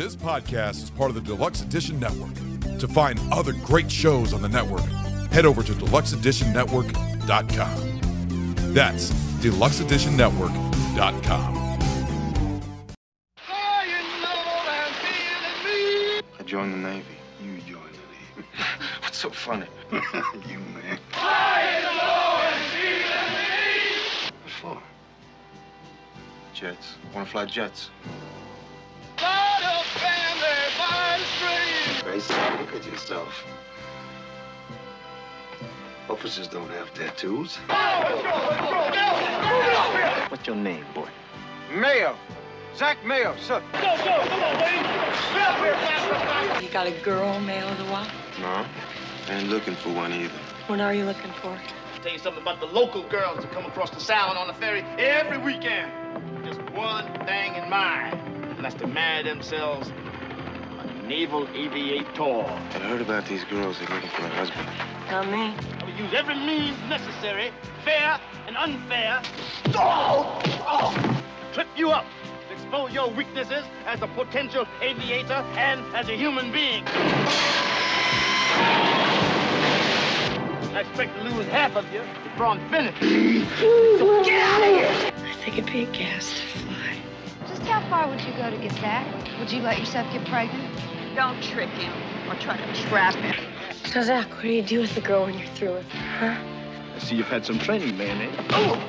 This podcast is part of the Deluxe Edition Network. To find other great shows on the network, head over to deluxeeditionnetwork.com. That's deluxeeditionnetwork.com. I joined the Navy. You joined the Navy. What's so funny? You, man. What for? Jets. Want to fly jets? Gracie, look at yourself. Officers don't have tattoos. What's your name, boy? Mayo. Zach Mayo, sir. You got a girl, Mayo the what? No, I ain't looking for one either. What are you looking for? I'll tell you something about the local girls that come across the Sound on the ferry every weekend. Just one thing in mind, and that's to marry themselves a naval aviator. I heard about these girls that are looking for a husband. Not me. I will use every means necessary, fair and unfair, to trip you up, to expose your weaknesses as a potential aviator and as a human being. I expect to lose half of you before I'm finished. So get out of here! I think it'd be a gas to fly. Just how far would you go to get that? Would you let yourself get pregnant? Don't trick him or try to trap him. So, Zach, what do you do with the girl when you're through with her, huh? I see you've had some training, man, eh? Oh!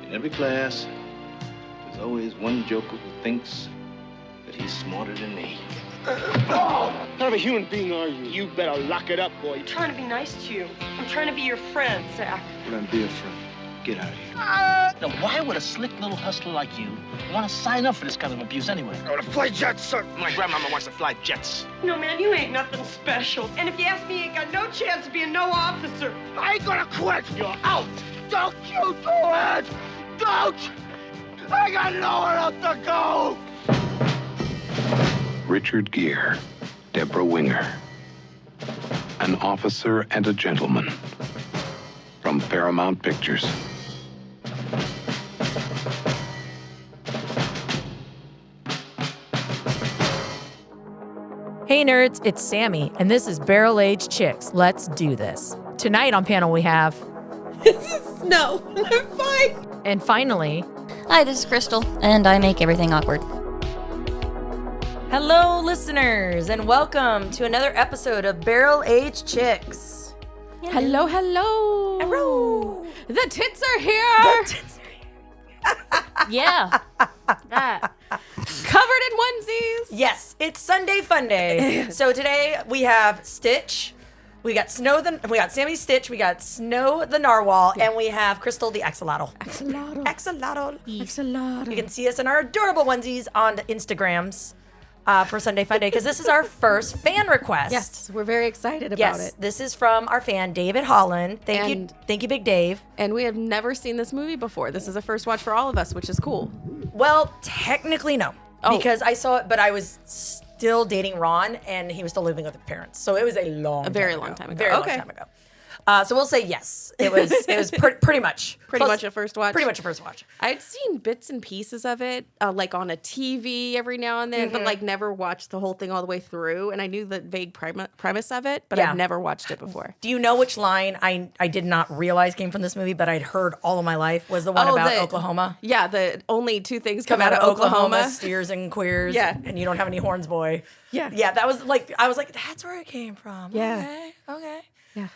In every class, there's always one joker who thinks that he's smarter than me. What kind of a human being are you? You better lock it up, boy. I'm trying to be nice to you. I'm trying to be your friend, Zach. Well, then be a friend. Get out of here. Now, why would a slick little hustler like you want to sign up for this kind of abuse anyway? I want to fly jets, sir. My grandmama wants to fly jets. No, man, you ain't nothing special. And if you ask me, you ain't got no chance of being no officer. I ain't gonna quit. You're out. Don't you do it! Don't! I got nowhere else to go! Richard Gere, Deborah Winger. An officer and a gentleman. From Paramount Pictures. Hey nerds, it's Sammy, and this is Barrel Age Chicks. Let's do this. Tonight on panel we have... No, I'm fine. And finally... Hi, this is Crystal, and I make everything awkward. Hello listeners, and welcome to another episode of Barrel Age Chicks. Hello, hello. Hello. The tits are here. Yeah. That. Covered in onesies. Yes, it's Sunday Fun Day. So today we have Stitch, we got Sammy Stitch, we got Snow the Narwhal, and we have Crystal the Axolotl. Axolotl. You can see us in our adorable onesies on Instagrams for Sunday Fun Day, because this is our first fan request. Yes, we're very excited about it. This is from our fan, David Holland. Thank you, Big Dave. And we have never seen this movie before. This is a first watch for all of us, which is cool. Well, technically no, because I saw it, but I was still dating Ron, and he was still living with his parents, so it was a very long time ago. Very long time ago. So we'll say yes. It was pretty much a first watch. Pretty much a first watch. I'd seen bits and pieces of it, like on a TV every now and then, but like never watched the whole thing all the way through. And I knew the vague premise of it, but I'd never watched it before. Do you know which line I did not realize came from this movie, but I'd heard all of my life was the one about Oklahoma? Yeah, the only two things come out of Oklahoma. Steers and queers. Yeah. And you don't have any horns, boy. Yeah. Yeah, that was like, I was like, that's where it came from. Yeah. Okay. Yeah.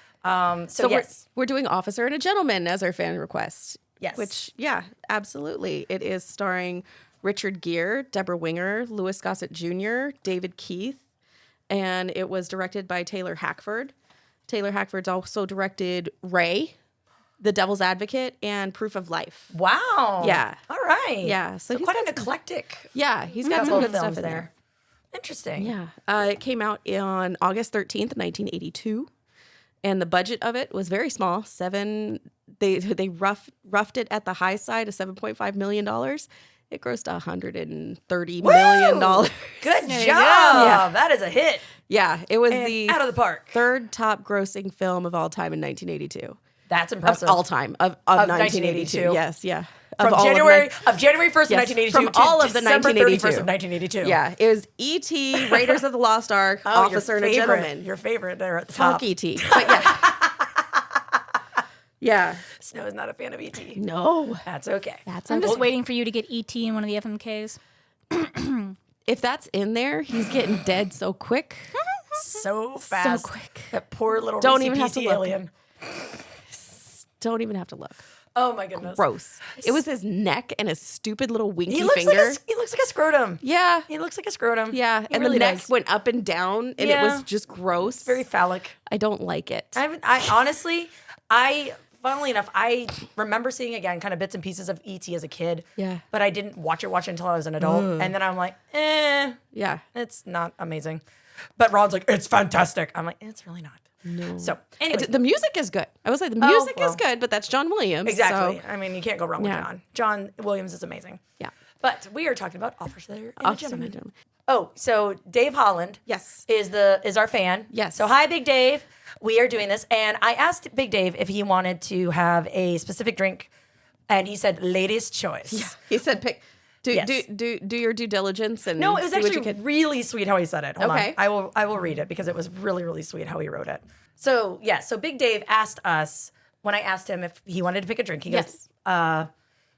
So yes. we're doing Officer and a Gentleman as our fan request. Yes. Which, yeah, absolutely. It is starring Richard Gere, Deborah Winger, Louis Gossett Jr., David Keith, and it was directed by Taylor Hackford. Taylor Hackford's also directed Ray, The Devil's Advocate, and Proof of Life. Wow. Yeah. All right. Yeah. So he's quite got an eclectic. Yeah, he's got some good films stuff in there. Interesting. Yeah. It came out on August 13th, 1982. And the budget of it was very small. They roughed it at the high side of $7.5 million. It grossed $130 million. Good job. Yeah. That is a hit. Yeah, it was the out of the park. third top grossing film of all time in 1982. That's impressive. Of all time of 1982. 1982. Yes, yeah. From all January 1st, 1982 from to all of the December 1982. 31st of 1982. Yeah, it was E.T., Raiders of the Lost Ark, Oh, Officer and your a favorite, Gentleman. Your favorite there at the top. Fuck E.T. But yeah. Yeah. Snow is not a fan of E.T. No. That's okay. I'm just waiting for you to get ET in one of the FMKs. If that's in there, he's getting dead so quick. So fast. So quick. That poor little Don't Reese even have to PC look. alien. Don't even have to look. Oh my goodness. Gross. It was his neck and his stupid little winky He looks finger. he looks like a scrotum. Yeah. He looks like a scrotum. Yeah. He And really the neck does. went up and down and Yeah. it was just gross. Very phallic. I don't like it. I honestly, funnily enough, I remember seeing again kind of bits and pieces of E.T. as a kid. Yeah. But I didn't watch it until I was an adult. And then I'm like, Yeah. it's not amazing. But Ron's like, it's fantastic. I'm like, it's really not. No. So anyway, The music is good. I was like, the music well. is good, but that's John Williams. exactly. So, I mean, you can't go wrong with Yeah. John. John Williams is amazing. yeah. But we are talking about Officer and a Officer and a Gentleman. Gentleman. Oh, so Dave Holland Yes. is our fan. Yes. So hi, Big Dave. We are doing this, and I asked Big Dave if he wanted to have a specific drink, and he said ladies' choice. He said, "Pick, do Yes. do your due diligence and No, it was see what you actually can." really sweet how he said it. Hold Okay. on. I will read it because it was really, really sweet how he wrote it. So yeah, so Big Dave asked us when I asked him if he wanted to pick a drink. He goes,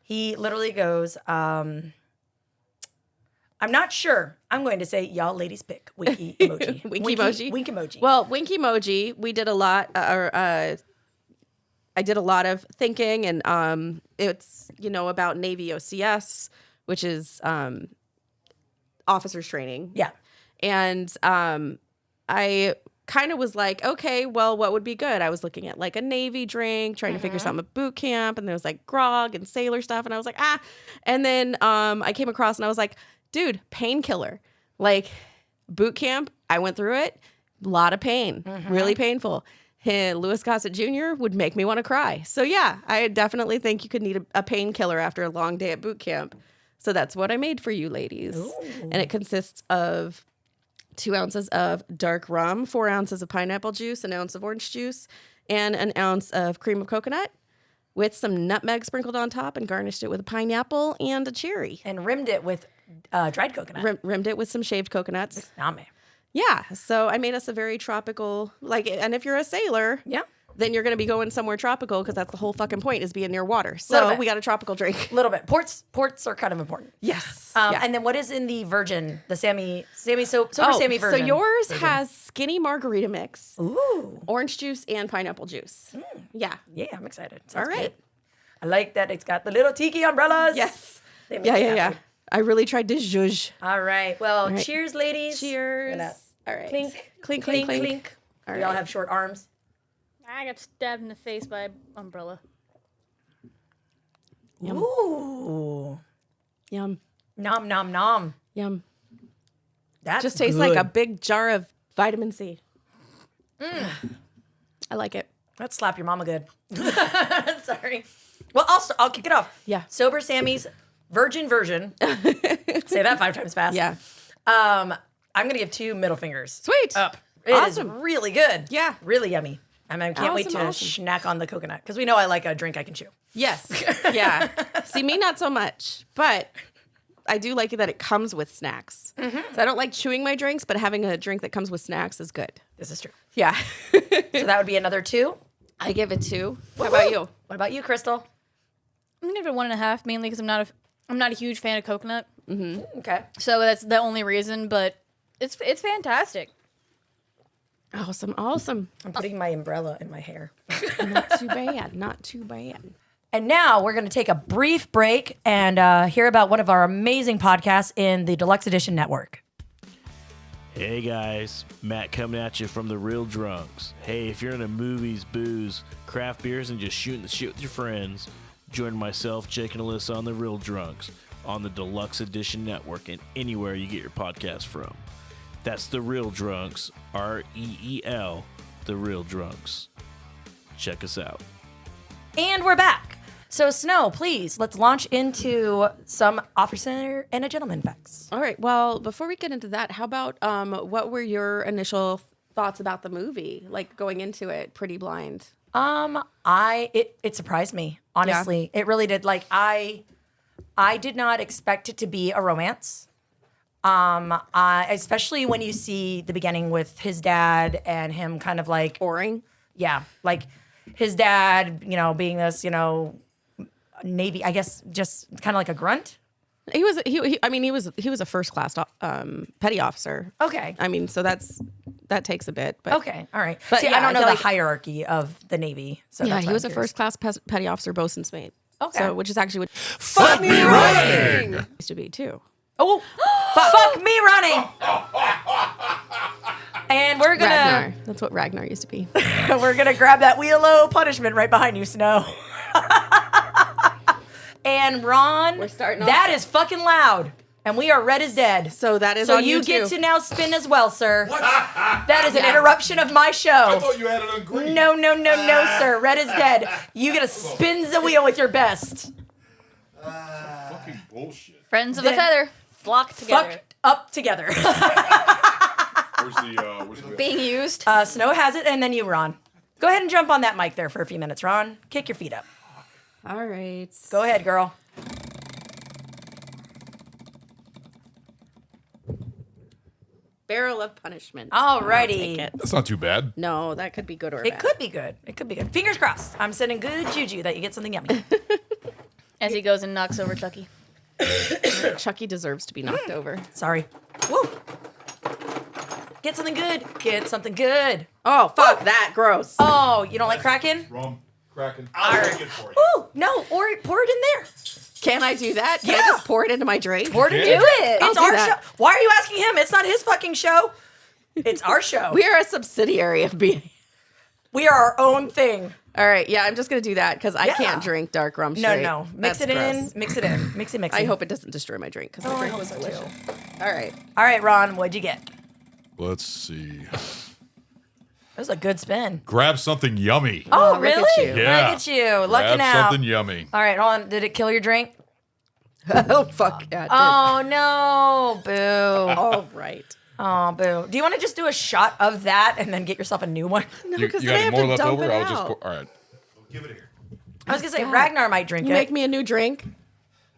he literally goes, I'm not sure. I'm going to say y'all ladies pick winky emoji. Winky emoji. Wink emoji. Well, Winky Emoji, we did a lot. I did a lot of thinking, and it's about Navy OCS, which is officers training. yeah. And I kind of was like, okay, well, what would be good? I was looking at like a Navy drink, trying to figure something at boot camp, and there was like grog and sailor stuff, and I was like, ah. And then I came across and I was like, dude, painkiller. Like boot camp, I went through it, a lot of pain, really painful. Louis Gossett Jr. would make me want to cry. So yeah, I definitely think you could need a painkiller after a long day at boot camp. So that's what I made for you ladies. And it consists of 2 ounces of dark rum, 4 ounces of pineapple juice, an ounce of orange juice, and an ounce of cream of coconut with some nutmeg sprinkled on top, and garnished it with a pineapple and a cherry. And rimmed it with dried coconut. Rimmed it with some shaved coconuts. Name. Yeah. So I made us a very tropical, and if you're a sailor, Yeah. then you're going to be going somewhere tropical because that's the whole fucking point, is being near water. Little So bit. we got a tropical drink. A little bit. Ports are kind of important. Yes. And then what is in the virgin, the Sammy Sober Sammy version? So yours has skinny margarita mix, Ooh. orange juice, and pineapple juice. Yeah. Yeah, I'm excited. All Sounds right. good. I like that it's got the little tiki umbrellas. Yes. They make Yeah, me yeah, yeah. happy. I really tried to zhuzh. All right. Well, right. cheers, ladies. Cheers. Gonna All right. Clink, Clink, clink, clink. clink. All We all right. have short arms. I got stabbed in the face by an umbrella. Yum. Ooh. Yum. Nom, nom, nom. Yum. That Just tastes like a big jar of vitamin C. I like it. Let's slap your mama good. Sorry. Well, I'll kick it off. Yeah. Sober Sammy's virgin version. Say that 5 times fast. Yeah. I'm going to give 2 middle fingers. Sweet. Up. It is Awesome. really good. Yeah. Really yummy. And I can't wait to Awesome. snack on the coconut because we know I like a drink I can chew. Yes. Yeah. See, me not so much, but I do like it that it comes with snacks. So I don't like chewing my drinks, but having a drink that comes with snacks is good. This is true. Yeah. So that would be another 2. I give it 2. How about you? What about you, Crystal? I'm gonna give it 1.5, mainly because I'm not a huge fan of coconut, Okay. so that's the only reason. But it's fantastic. Awesome. Awesome. I'm putting my umbrella in my hair. Not too bad. Not too bad. And now we're going to take a brief break and hear about one of our amazing podcasts in the Deluxe Edition Network. Hey guys, Matt coming at you from The Real Drunks. Hey, if you're into movies, booze, craft beers, and just shooting the shit with your friends, join myself, Jake, and Alyssa on The Real Drunks on the Deluxe Edition Network and anywhere you get your podcast from. That's The Real Drunks, REEL, The Real Drunks. Check us out. And we're back. So, Snow, please, let's launch into some Officer and a Gentleman facts. All right. Well, before we get into that, how about what were your initial thoughts about the movie? Like going into it, Pretty Blind. It surprised me, honestly. It really did. Like I did not expect it to be a romance. Especially when you see the beginning with his dad and him kind of like Boring. Yeah, like his dad, being this, Navy, I guess, just kind of like a grunt. He was a first class petty officer. Okay. I mean, so that takes a bit. But Okay, all right. But See, yeah, I don't I know feel the like- hierarchy of the Navy. So yeah, that's he why was I'm a curious. first class petty officer, bosun's mate. Okay. So, which is actually what Fuck me running! used to be too. Oh, fuck me running. And we're gonna Ragnar. That's what Ragnar used to be. we're gonna grab that wheel of punishment right behind you, Snow. And Ron, We're starting that off- is fucking loud. And we are red as dead. So that is So on you too. get to now spin as well, sir. What? That is an interruption of my I show. thought you had it on green. No, sir. Red is dead. You get to spin the wheel with your best. Fucking bullshit. Friends of a Then- feather flock together. Fuck up together. Where's the Being used. Snow has it, and then you, Ron. Go ahead and jump on that mic there for a few minutes, Ron. Kick your feet up. All right. Go ahead, girl. Barrel of punishment. I'll take Alrighty. it. That's not too bad. No, that could be good or It bad. could be good. It could be good. Fingers crossed. I'm sending good juju that you get something yummy. As he goes and knocks over Chucky. Chucky deserves to be knocked over. Sorry. Woo. Get something good. Get something good. Oh, fuck that. Gross. Oh, you don't like Kraken? Rum, Kraken. I'll take it for you. Ooh, no. Or pour it in there. Can I do that? Can I Yeah. just pour it into my drink? Pour it in Yeah. do it. I'll It's do our that. show. Why are you asking him? It's not his fucking show. It's our show. We are a subsidiary of BA. We are our own thing. All right, yeah, I'm just gonna do that because I Yeah. can't drink dark rum No, straight. no. Mix That's it in. gross. Mix it in. Mix it. I hope it doesn't destroy my drink because my drink was delicious. All right. All right, Ron. What'd you get? Let's see. That was a good spin. Grab something yummy. Oh, look at really? you. Yeah. Look at you. Lucky Grab now. something yummy. All right, hold on. Did it kill your drink? Oh fuck yeah. it did. Oh, no. Boo. All right. Oh, boo. Do you want to just do a shot of that and then get yourself a new one? No, You, because you then I got have any to more left dump over? it I'll just out. pour. All right. Give it here. I was going to say, sad. Ragnar might drink You it. make me a new drink.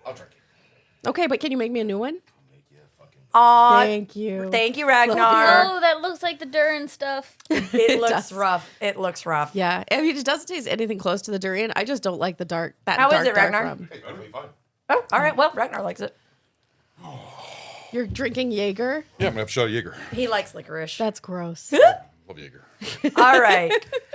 I'll drink it. Okay, but can you make me a new one? Aw, Thank you. thank you, Ragnar. Oh, that looks like the Durin stuff. It looks does. rough. It looks rough. Yeah, I mean, it doesn't taste anything close to the durian. I just don't like the dark. That How is dark, it, dark Ragnar? rum. Hey, utterly fine. Oh, all right. Well, Ragnar likes it. You're drinking Jaeger? Yeah, I'm gonna have a shot of Jaeger. He likes licorice. That's gross. Love Jaeger. All right.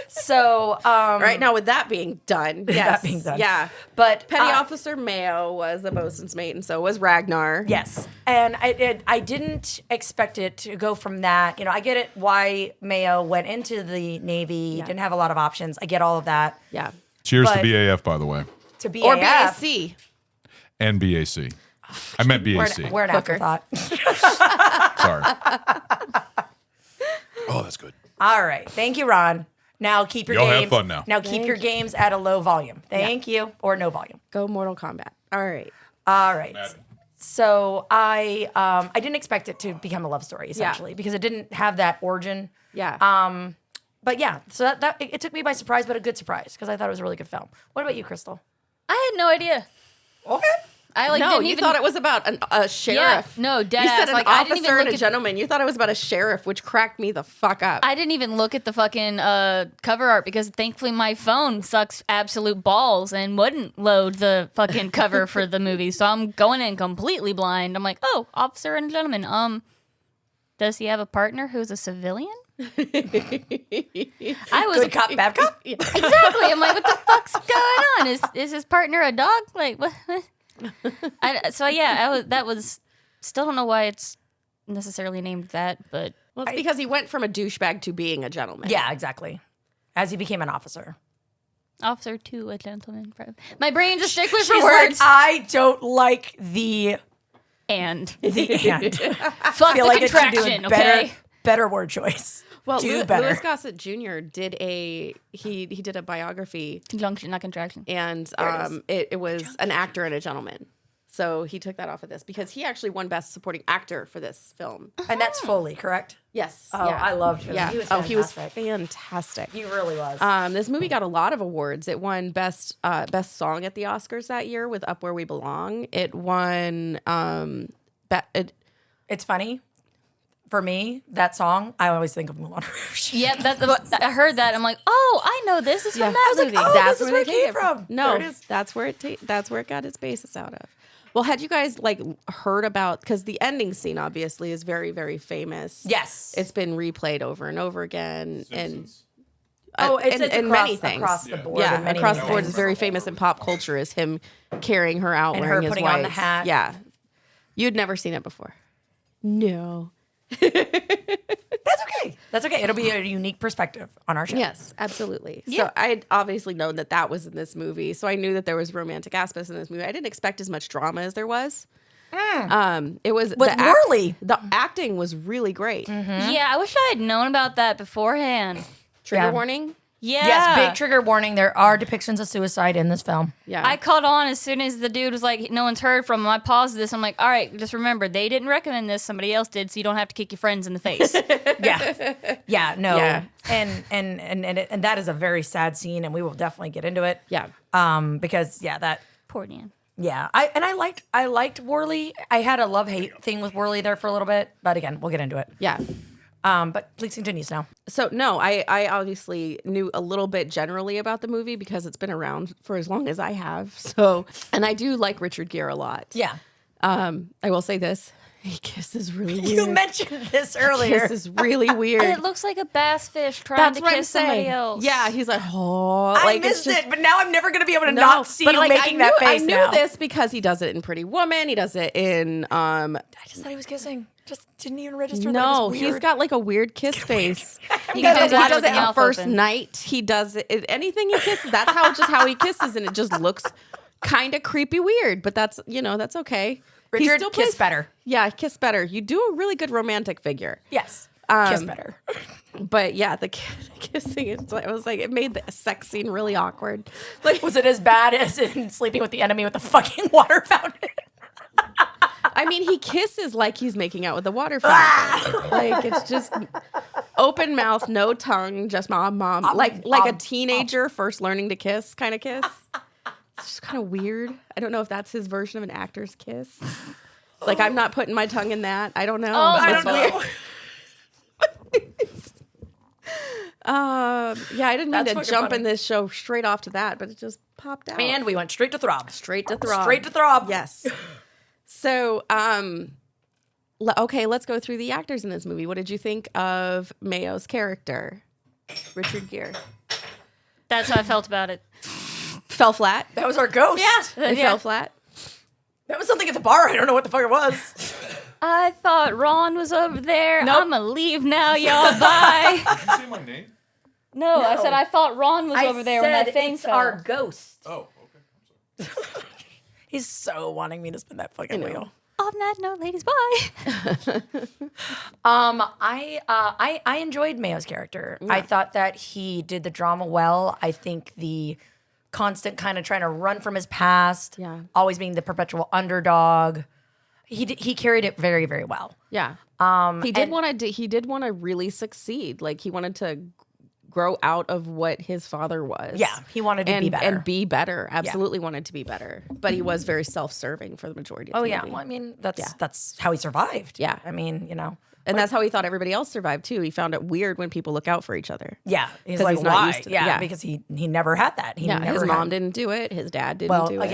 So, Right now, with that being done, yes, being done. yeah. but Petty Officer Mayo was a bosun's mate, and so was Ragnar. yes, and I didn't expect it to go from that. I get it why Mayo went into the Navy. Didn't have a lot of options. I get all of that. Yeah. Cheers But- to BAF, by the way, To be Or BAC. and BAC. I meant BAC. We're an Hooker. afterthought. Sorry. Oh, that's good. All right. Thank you, Ron. Now keep your Y'all games. have fun now. Now keep your games at a low volume. Thank you, or no volume. Go Mortal Kombat. All right. All right. Madden. So I didn't expect it to become a love story essentially because it didn't have that origin. Yeah. But yeah, so that it took me by surprise, but a good surprise because I thought it was a really good film. What about you, Crystal? I had no idea. Okay. I like no, didn't you even thought it was about a sheriff. Yeah, no, dead You ass. said an Like, I didn't even officer and look a at- gentleman. You thought it was about a sheriff, which cracked me the fuck up. I didn't even look at the fucking cover art because thankfully my phone sucks absolute balls and wouldn't load the fucking cover for the movie. So I'm going in completely blind. I'm like, oh, officer and gentleman. Does he have a partner who's a civilian? I was Good cop, bad cop. exactly. I'm like, what the fuck's going on? Is his partner a dog? Like what? That was still don't know why it's necessarily named that, but Well, it's because he went from a douchebag to being a gentleman. Yeah, exactly. As he became an officer. officer to a gentleman. My brain's a stickler for She's like, words. I don't like the and and. fuck feel the like it should do contraction. a better, Okay. better word choice. Well, do better. Louis Gossett Jr. did he did a biography, Conjunction, not contraction. and it was an actor and a gentleman. So he took that off of this because he actually won Best Supporting Actor for this film. And that's Foley, correct? Yes. Oh, I loved him. Yeah. He was he was fantastic. fantastic. He really was. This movie got a lot of awards. It won best song at the Oscars that year with "Up Where We Belong." It won. It's funny. For me, that song, I always think of Moulin Rouge. Yep, I heard that. I'm like, oh, I know this is from that movie. That's where it came from. No, There it is. that's where it got its basis out of. Well, had you guys like heard about, because the ending scene obviously is very, very famous. Yes. It's been replayed over and over again. Simpsons. It's and many things. across the board. Yeah, and many, across many the board things. is very famous in pop culture is him carrying her out And her wearing his putting whites. on the hat. Yeah. You'd never seen it before. No. That's okay. That's okay. It'll be a unique perspective on our show. Yes, absolutely. Yeah. So I had obviously known that was in this movie. So I knew that there was romantic aspects in this movie. I didn't expect as much drama as there was. It was With Worley. the acting was really great. Yeah, I wish I had known about that beforehand. Trigger Yeah. warning. Yeah. Yes, big trigger warning. There are depictions of suicide in this film. Yeah. I caught on as soon as the dude was like, no one's heard from him. I paused this. I'm like, all right, just remember, they didn't recommend this. Somebody else did, so you don't have to kick your friends in the face. Yeah. Yeah, no. Yeah. And that is a very sad scene, and we will definitely get into it. Yeah. Because that Poor Dan. yeah. I liked Worley. I had a love-hate thing with Worley there for a little bit, but again, we'll get into it. Yeah. But please continue now. So no, I obviously knew a little bit generally about the movie because it's been around for as long as I have. So, and I do like Richard Gere a lot. Yeah. I will say this: he kisses really weird. You mentioned this earlier. Kisses really weird. It looks like a bass fish trying That's to what I'm kiss somebody saying. else. Yeah, he's like, oh, I like missed it's just, it, but now I'm never going to be able to No, not see but, you like, making that face I knew now. this because he does it in Pretty Woman. He does it in I just thought he was kissing. Just didn't even register. that it no, was he's weird. got like a weird kiss face. You He can does, do he that does with it the on mouth first open. night. He does it anything he kisses. That's how he kisses, and it just looks kind of creepy weird. But that's that's okay. He Richard, still kiss plays- better. Yeah, kiss better. You do a really good romantic figure. Yes. Kiss better. But yeah, the kissing. It was like it made the sex scene really awkward. Like Was it as bad as in Sleeping with the Enemy with the fucking water fountain? I mean, he kisses like he's making out with the water fountain. Like it's just open mouth, no tongue, just mom, like a teenager first learning to kiss kind of kiss. It's just kind of weird. I don't know if that's his version of an actor's kiss. Like I'm not putting my tongue in that. I don't know. Oh, But I it's don't know. Yeah, I didn't mean That's to fucking jump funny. in this show straight off to that, but it just popped out. And we went straight to Throb. Straight to throb. Straight to Throb. Yes. So, okay, let's go through the actors in this movie. What did you think of Mayo's character, Richard Gere? That's how I felt about it. Fell flat. That was our ghost. Yeah. It fell flat. That was something at the bar. I don't know what the fuck it was. I thought Ron was over there. Nope. I'm going to leave now, y'all. Bye. Did you say my name? No, I said I thought Ron was I over there when that said thing it's fell. our ghost. Oh, okay. I'm sorry. He's so wanting me to spin that fucking wheel. On that note, ladies, bye. I enjoyed Mayo's character. I thought that he did the drama well. I think the constant kind of trying to run from his past, always being the perpetual underdog, he carried it very, very well. Yeah. He did want to really succeed. Like he wanted to grow out of what his father was. Yeah, he wanted to be better. And be better. Absolutely wanted to be better. But he was very self-serving for the majority of the movie. Well, I mean, that's how he survived. Yeah. I mean, And that's how he thought everybody else survived too. He found it weird when people look out for each other. Yeah, he's 'Cause like, he's not why? used to- yeah, yeah. because he never had that. He never his had- mom didn't do it. His dad didn't Well, do it.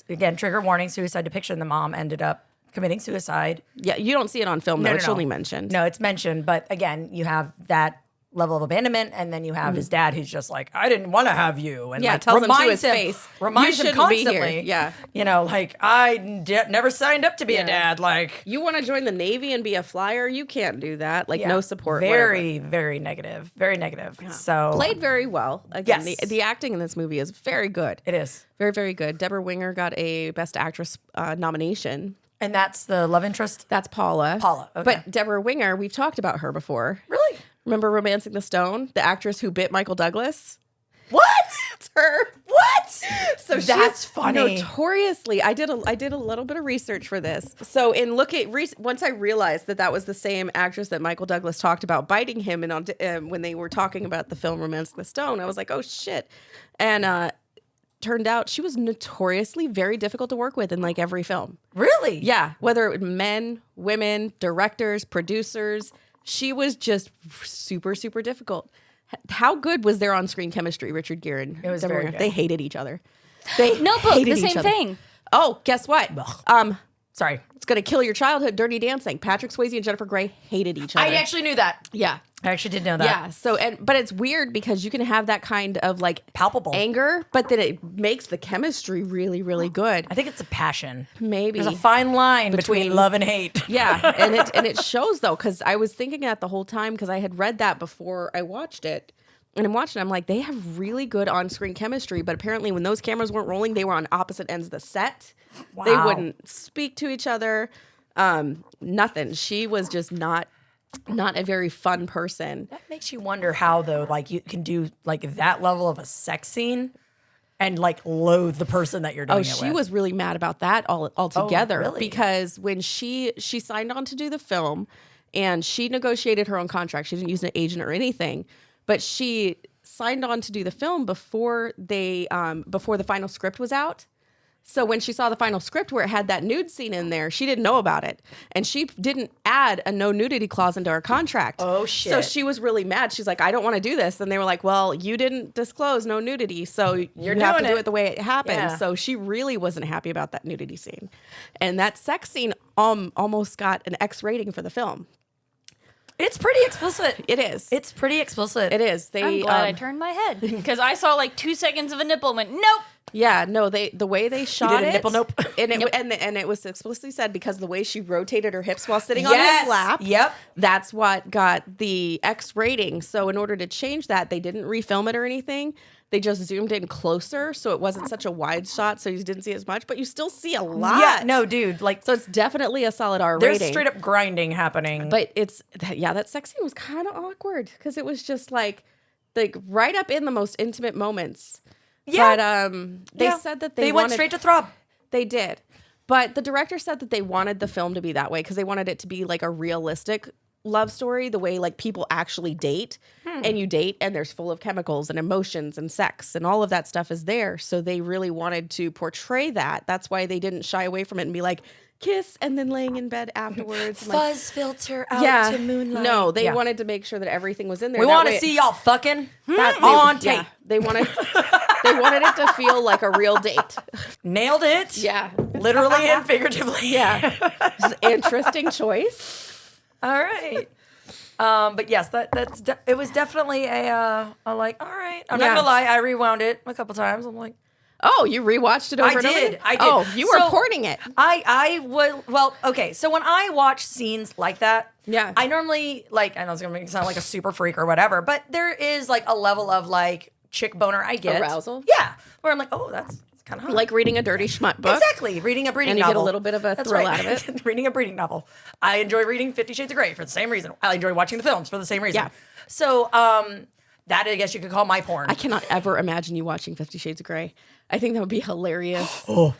again, trigger warning, suicide depiction. The mom ended up committing suicide. Yeah, you don't see it on film though. It's only mentioned. No, it's mentioned, but again, you have that level of abandonment, and then you have his dad who's just like, I didn't want to have you, and like, tells him to reminds his face, reminds you him shouldn't be here. constantly. Yeah. Like I never signed up to be a dad. Like You want to join the Navy and be a flyer? You can't do that. Like no support. Very, very negative. Very negative. So played very well. Again, Yes. the acting in this movie is very good. It is. Very, very good. Deborah Winger got a Best Actress nomination. And that's the love interest? That's Paula. Paula, okay. But Deborah Winger, we've talked about her before. Really? Remember Romancing the Stone? The actress who bit Michael Douglas? What? It's her. What? So That's she's funny. Notoriously, I did a little bit of research for this. So once I realized that was the same actress that Michael Douglas talked about biting him, and when they were talking about the film Romancing the Stone, I was like, oh shit, and turned out she was notoriously very difficult to work with in like every film. Really? Yeah, whether it was men, women, directors, producers, she was just super, super difficult. How good was their on-screen chemistry, Richard Gere and It was Deborah very Winger? good. They hated each other. They Notebook, hated the each same other. thing. Oh, guess what? Sorry. It's gonna kill your childhood. Dirty Dancing. Patrick Swayze and Jennifer Grey hated each other. I actually knew that. yeah. I actually did know that. Yeah. So but it's weird because you can have that kind of like Palpable. anger, but then it makes the chemistry really, really good. I think it's a passion. Maybe There's a fine line between love and hate. Yeah, and it shows though, because I was thinking that the whole time because I had read that before I watched it, and I'm watching. I'm like, they have really good on-screen chemistry, but apparently when those cameras weren't rolling, they were on opposite ends of the set. Wow. They wouldn't speak to each other. Nothing. She was just not a very fun person. That makes you wonder how though, like you can do like that level of a sex scene and like loathe the person that you're doing Oh, it she with. was really mad about that altogether really? because when she signed on to do the film and she negotiated her own contract, she didn't use an agent or anything, but she signed on to do the film before the final script was out. So when she saw the final script where it had that nude scene in there, she didn't know about it. And she didn't add a no nudity clause into her contract. Oh, shit. So she was really mad. She's like, I don't want to do this. And they were like, well, you didn't disclose no nudity. So you have to doing do it. it the way it happened. Yeah. So she really wasn't happy about that nudity scene. And that sex scene almost got an X rating for the film. It's pretty explicit. It is. It's pretty explicit. It is. They I'm glad I turned my head because I saw like 2 seconds of a nipple and went, nope. Yeah, no, the way they shot did a it, nipple nope. and it was explicitly said because the way she rotated her hips while sitting on Yes. his lap. Yep. That's what got the X rating. So in order to change that, they didn't refilm it or anything. They just zoomed in closer, so it wasn't such a wide shot, so you didn't see as much, but you still see a lot. Yeah, no, dude. Like, So it's definitely a solid R there's rating. straight up grinding happening. But that sex scene was kind of awkward because it was just like right up in the most intimate moments. Yeah. But they Yeah. said that they went wanted- straight to throb. They did. But the director said that they wanted the film to be that way because they wanted it to be like a realistic love story, the way like people actually date and you date and there's full of chemicals and emotions and sex and all of that stuff is there. So they really wanted to portray that. That's why they didn't shy away from it and be like, kiss and then laying in bed afterwards. and, like, Fuzz filter out to moonlight. No, they Yeah. wanted to make sure that everything was in there. We That want to way- see y'all fucking that on yeah, tape. they wanted it to feel like a real date. Nailed it. Yeah. Literally and figuratively. Yeah. It's an interesting choice. All right. But yes, it was definitely a like, all right. I'm Yeah. not gonna lie, I rewound it a couple times. I'm like, Oh, you rewatched it over and over? I did. Oh, you were So, porting it. I would. Well, okay. So when I watch scenes like that, Yeah. I normally like. I know it's gonna make it sound like a super freak or whatever, but there is like a level of like chick boner I get. Arousal? Yeah, where I'm like, oh, that's kind of hot. Like reading a dirty schmutt book. Exactly, reading a breeding And you novel. get a little bit of a That's thrill right. out of it. Reading a breeding novel. I enjoy reading 50 Shades of Grey for the same reason. I enjoy watching the films for the same reason. Yeah. So, that I guess you could call my porn. I cannot ever imagine you watching 50 Shades of Grey. I think that would be hilarious. So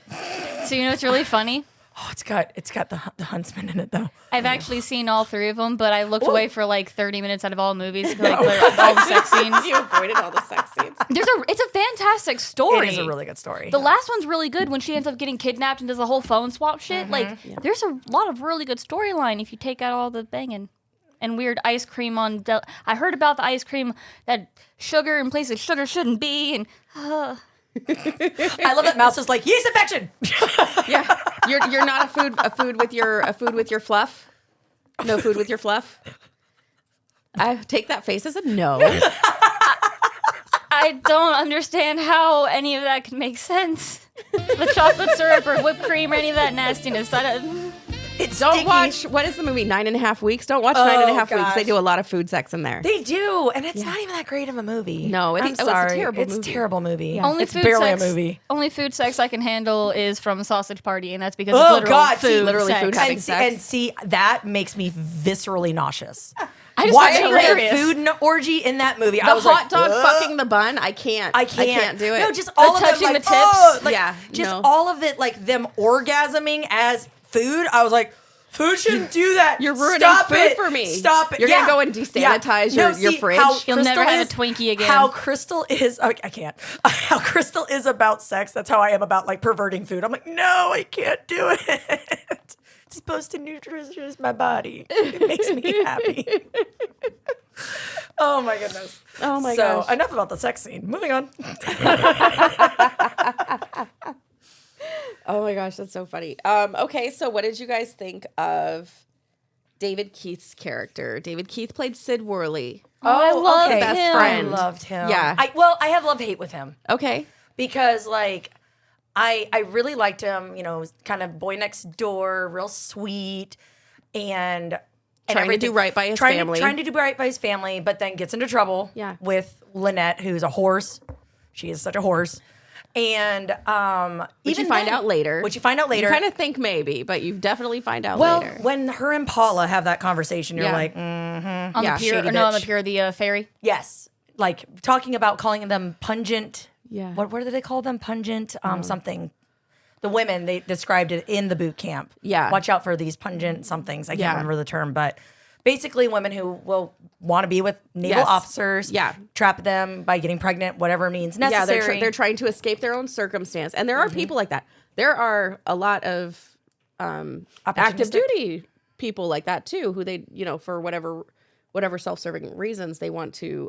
you know what's really funny? Oh, it's got the Huntsman in it though. I've actually seen all 3 of them, but I looked away for like 30 minutes out of all movies for like all the sex scenes. You avoided all the sex scenes. It's a fantastic story. It is a really good story. The last one's really good when she ends up getting kidnapped and does the whole phone swap shit. Like, there's a lot of really good storyline if you take out all the banging and weird ice cream on. I heard about the ice cream that sugar in places sugar shouldn't be, and I love that Mouse is like yeast infection. Yeah. You're not a food with your fluff. No food with your fluff. I take that face as a no. I don't understand how any of that can make sense. The chocolate syrup or whipped cream or any of that nastiness. It's Don't sticky. watch, what is the movie, 9.5 Weeks? Don't watch Oh, 9.5 Weeks. gosh. They do a lot of food sex in there. They do, and it's not even that great of a movie. No, I'm it's a sorry. terrible It's movie. a terrible movie. Only it's food barely sex, a movie. Only food sex I can handle is from Sausage Party, and that's because Oh, it's literal God, food see, literally sex. food having And sex. see, that makes me viscerally nauseous. I just watching find it the hilarious. food orgy in that movie. The I was hot like, dog "Ugh." fucking the bun. I can't do it. No, just all of touching them, like, the tips. oh, like, Yeah, just no. all of it, like them orgasming as food. I was like, food shouldn't do that. You're ruining Stop food it. for me. Stop it. You're gonna Yeah. go and desanitize your see, fridge. how You'll never Crystal have a Twinkie again. How Crystal is, I can't. How Crystal is about sex. That's how I am about like perverting food. I'm like, no, I can't do it. It's supposed to nutritionize my body. It makes me happy. Oh my goodness. Oh my so, gosh. enough about the sex scene. Moving on. Oh my gosh, that's so funny. Okay, so what did you guys think of David Keith's character? David Keith played Sid Worley. I love the best him. friend. I loved him. Yeah. I have love-hate with him. Okay. Because like I really liked him, you know, kind of boy next door, real sweet, and Trying to everything. do right by his Trying family. trying to do right by his family, but then gets into trouble with Lynette, who's a horse. She is such a horse. And Which you find out later. Which you find out later. You kind of think maybe, but you definitely find out well, later. when her and Paula have that conversation, you're Yeah. like, On Yeah, the pier, shady or no, on the bitch. pier, the ferry. yes. Like talking about calling them pungent. Yeah. What do they call them? Pungent something. The women, they described it in the boot camp. Yeah. Watch out for these pungent somethings. I can't Yeah. remember the term, but basically women who will want to be with naval Yes. officers. Yeah. Trap them by getting pregnant, whatever means Yeah, necessary. they're trying to escape their own circumstance. And there are people like that. There are a lot of active Opportunistic. duty people like that too, who they, you know, for whatever self-serving reasons they want to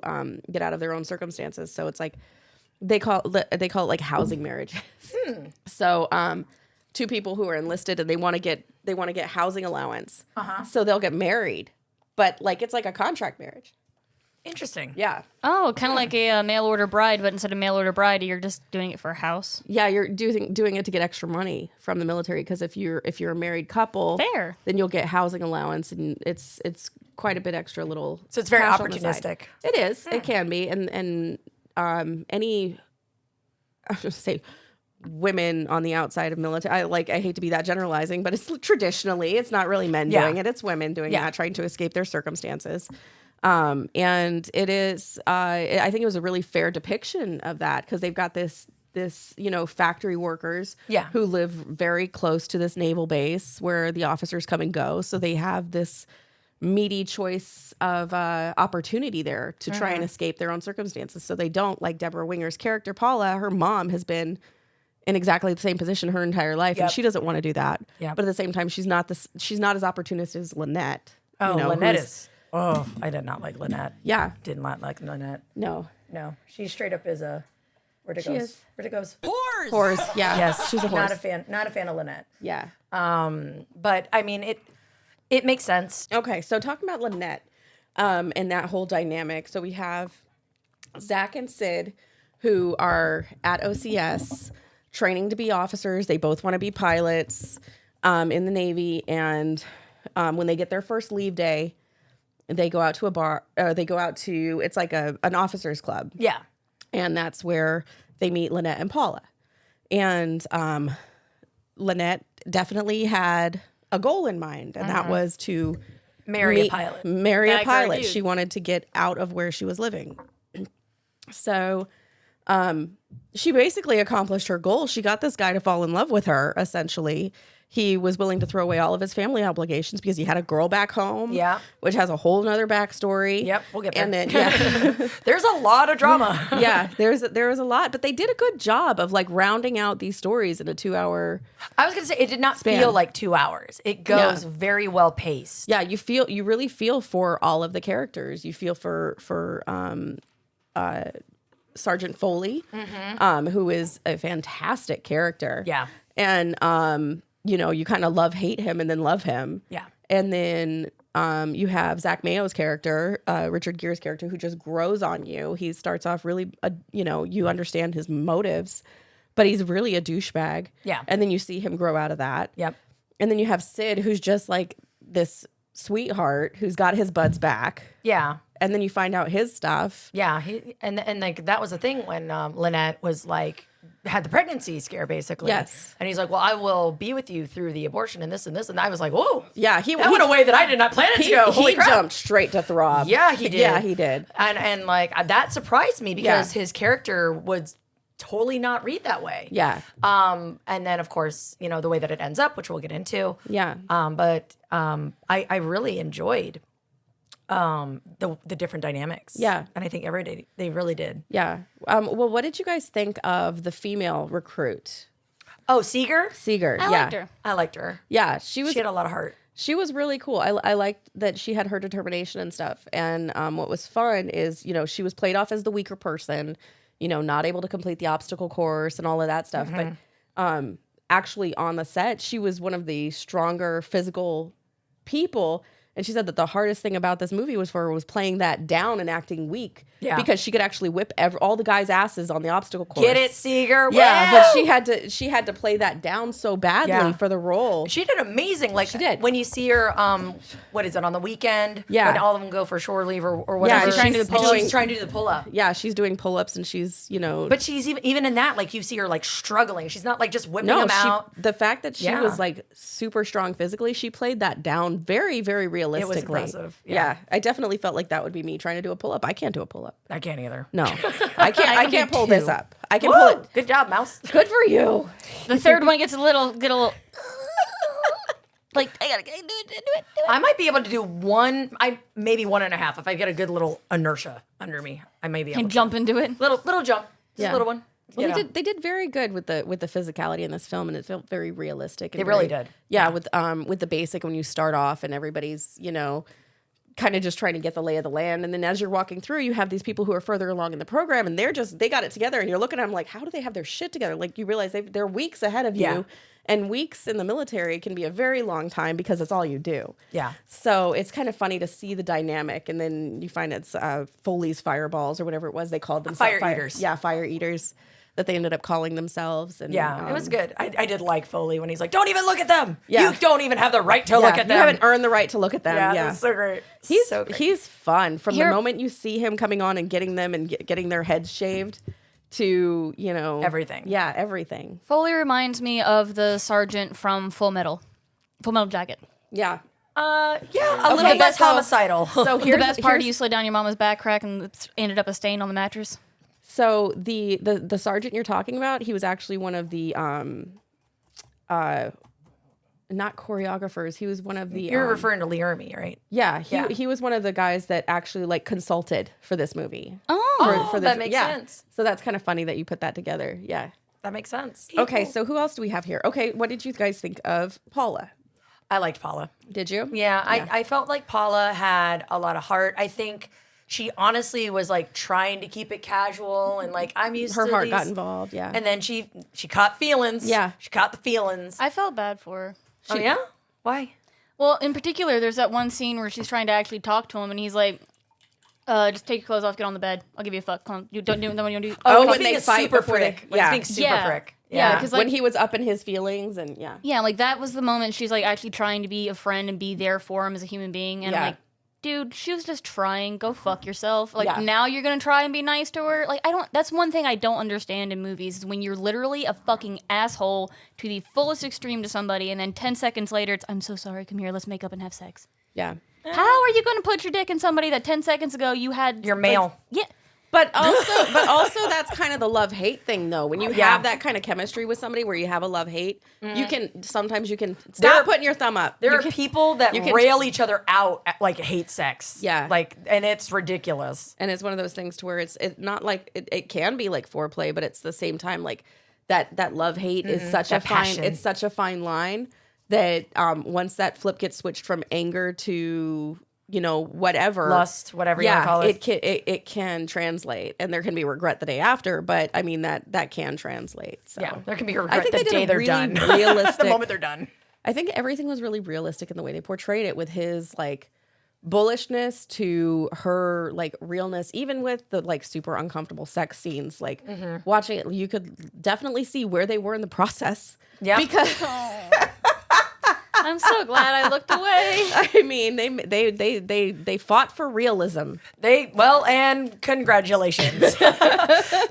get out of their own circumstances. So it's like they call it like housing marriages. So two people who are enlisted and they want to get housing allowance. So they'll get married, but like it's like a contract marriage. Interesting. Yeah. Oh, kind of like a mail order bride, but instead of mail order bride, you're just doing it for a house. Yeah, you're doing it to get extra money from the military because if you're a married couple, Fair. then you'll get housing allowance and it's quite a bit extra little. So it's very cash on the side. opportunistic. It is. It can be, and any I was gonna say women on the outside of military. I hate to be that generalizing, but it's traditionally it's not really men Yeah. doing it. It's women doing Yeah. that, trying to escape their circumstances. And it is, I think it was a really fair depiction of that because they've got this, you know, factory workers who live very close to this naval base where the officers come and go. So they have this meaty choice of opportunity there to try and escape their own circumstances. So they don't, like Deborah Winger's character, Paula, her mom has been in exactly the same position her entire life. And she doesn't want to do that. Yep. But at the same time, she's not as opportunistic as Lynette. Oh, you know, Lynette who's- is. Oh, I did not like Lynette. Yeah. Did not like Lynette. No. No, she straight up is a. Where'd it She goes? is. Where'd it goes? Horse. Yeah. Yes, She's a horse. Not a fan of Lynette. Yeah. But I mean, it makes sense. Okay. So talking about Lynette and that whole dynamic. So we have Zach and Sid who are at OCS training to be officers. They both want to be pilots in the Navy. And when they get their first leave day, they go out to a bar. They go out to, it's like an officers club. Yeah. And that's where they meet Lynette and Paula. And Lynette definitely had a goal in mind, and that was to Marry a pilot. Marry a Bag her a pilot. dude. She wanted to get out of where she was living. So she basically accomplished her goal. She got this guy to fall in love with her, essentially. He was willing to throw away all of his family obligations because he had a girl back home. Yeah. Which has a whole nother backstory. Yep, we'll get there. And then, yeah. There's a lot of drama. Yeah, there was a lot, but they did a good job of like rounding out these stories in a 2-hour. I was gonna say it did not Span. feel like 2 hours. It goes very well paced. Yeah, you really feel for all of the characters. You feel for Sergeant Foley, who is a fantastic character. Yeah. And you know, you kind of hate him and then love him. Yeah. And then you have Zach Mayo's character, Richard Gere's character, who just grows on you. He starts off really, you know, you understand his motives, but he's really a douchebag. Yeah. And then you see him grow out of that. Yep. And then you have Sid, who's just like this sweetheart who's got his buds back. Yeah. And then you find out his stuff. Yeah. And like that was the thing when Lynette was like had the pregnancy scare, basically. Yes. And he's like, well, I will be with you through the abortion and this and this. And I was like, whoa. Yeah, that went a way that I did not plan it to go. Holy he crap. jumped straight to throb. Yeah, he did. Yeah, he did. And like, that surprised me because his character would totally not read that way. Yeah. And then, of course, you know, the way that it ends up, which we'll get into. Yeah. But I really enjoyed the different dynamics. Yeah. And I think they really did. Yeah. Well, what did you guys think of the female recruit? Oh, Seeger? Seeger. I liked her. I liked her. Yeah, she She had a lot of heart. She was really cool. I liked that she had her determination and stuff. And what was fun is, you know, she was played off as the weaker person, you know, not able to complete the obstacle course and all of that stuff. Mm-hmm. But actually on the set, she was one of the stronger physical people. And she said that the hardest thing about this movie was for her was playing that down and acting weak. Yeah. Because she could actually whip all the guys' asses on the obstacle course. Get it, Seeger? Yeah, Wow. but she had to play that down so badly for the role. She did amazing. Like, She did. when you see her, what is it, on the weekend? Yeah. When all of them go for shore leave or whatever. she's trying to do the pull-ups. She's trying to do the pull-up. Yeah, she's doing pull-ups and she's, you know. But she's even in that, like, you see her, like, struggling. She's not, like, just whipping no, them out. the fact that she Yeah. was like super strong physically, she played that down very, very realistically. impressive. Yeah. I definitely felt like that would be me trying to do a pull-up. I can't do a pull-up. I can't either. No, I can't. I can't pull this up. I can Woo! pull it. Good job, Mouse. Good for you. The third one gets a little like I gotta do it. I might be able to do maybe 1.5 if I get a good little inertia under me. I may be able Can to. jump into it. Little jump. Just Yeah. a little one. Well, You know. they did very good with the physicality in this film, and it felt very realistic. And They really very- did. Yeah, with the basic when you start off and everybody's, you know, kind of just trying to get the lay of the land, and then as you're walking through, you have these people who are further along in the program, and they got it together, and you're looking at them like, how do they have their shit together? Like you realize they're weeks ahead of Yeah. you, and weeks in the military can be a very long time because it's all you do. Yeah. So it's kind of funny to see the dynamic, and then you find it's Foley's fireballs or whatever it was they called themselves. Fire eaters. Yeah, fire eaters that they ended up calling themselves. And Yeah, it was good. I did like Foley when he's like, "Don't even look at them. Yeah. You don't even have the right to look at them. You haven't earned the right to look at them. Yeah, Yeah, that's so great. He's so great. he's fun from Here- the moment you see him coming on and getting them and getting their heads shaved to, you know, Everything. Yeah, everything. Foley reminds me of the sergeant from Full Metal Jacket. Yeah. yeah, a Okay, little less so- homicidal. So The here's best part, here's- you slid down your mama's back crack and it ended up a stain on the mattress. So the sergeant you're talking about, he was actually one of the not choreographers. He was one of the You're referring to Lee Ermey, right? yeah, Yeah. he was one of the guys that actually like consulted for this movie. Oh, For that makes sense. So that's kind of funny that you put that together. Yeah. That makes sense. Okay, so who else do we have here? Okay, what did you guys think of Paula? I liked Paula. Did you? Yeah, I felt like Paula had a lot of heart. I think she honestly was like trying to keep it casual and like I'm used Her to heart these. got involved, yeah. And then she caught feelings. Yeah. She caught the feelings. I felt bad for her. Oh yeah? Why? Well, in particular, there's that one scene where she's trying to actually talk to him, and he's like, "Just take your clothes off, get on the bed. I'll give you a fuck. Come on, you don't do what you do." Oh, he's when being they a fight super before they- prick. When yeah. he's being super Yeah. prick. Yeah, Yeah. 'cause, when like- he was up in his feelings and yeah. Yeah, like that was the moment she's like actually trying to be a friend and be there for him as a human being, and Yeah. like, dude, she was just trying. Go fuck yourself. Like Yeah. now you're gonna try and be nice to her. Like I don't. That's one thing I don't understand in movies is when you're literally a fucking asshole to the fullest extreme to somebody, and then 10 seconds later it's, "I'm so sorry. Come here. Let's make up and have sex." Yeah. How are you going to put your dick in somebody that 10 seconds ago you had? You're like- male. yeah. But also that's kind of the love-hate thing though. When you Yeah. have that kind of chemistry with somebody where you have a love-hate, you can sometimes There- stop putting your thumb up. There You are can- people that you can- rail each other out at, like hate sex. Yeah. Like, and it's ridiculous. And it's one of those things to where it's not like it can be like foreplay, but it's the same time like that love-hate is such That a fine passion. it's such a fine line that once that flip gets switched from anger to, you know, whatever Lust, whatever you yeah, want to call it. it can translate, and there can be regret the day after, but I mean that can translate. So Yeah, there can be I regret think the they did day a they're really done. realistic. The moment they're done. I think everything was really realistic in the way they portrayed it, with his like bullishness to her like realness, even with the like super uncomfortable sex scenes. Like watching it, you could definitely see where they were in the process. Yeah. Because I I'm so glad I looked away. I mean, they fought for realism. And congratulations.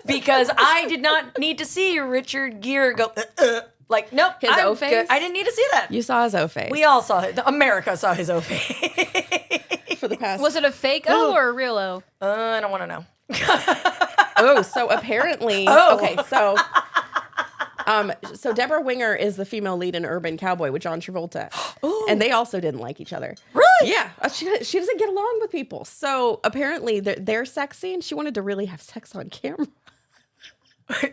Because I did not need to see Richard Gere go, like, nope. His I'm O-face? good. I didn't need to see that. You saw his O-face. We all saw it. America saw his O-face. For the past. Was it a fake O or a real O? I don't want to know. Oh, so apparently. Oh. Okay, so Deborah Winger is the female lead in Urban Cowboy with John Travolta. And they also didn't like each other. Really? Yeah. She doesn't get along with people. So apparently their sex scene, she wanted to really have sex on camera.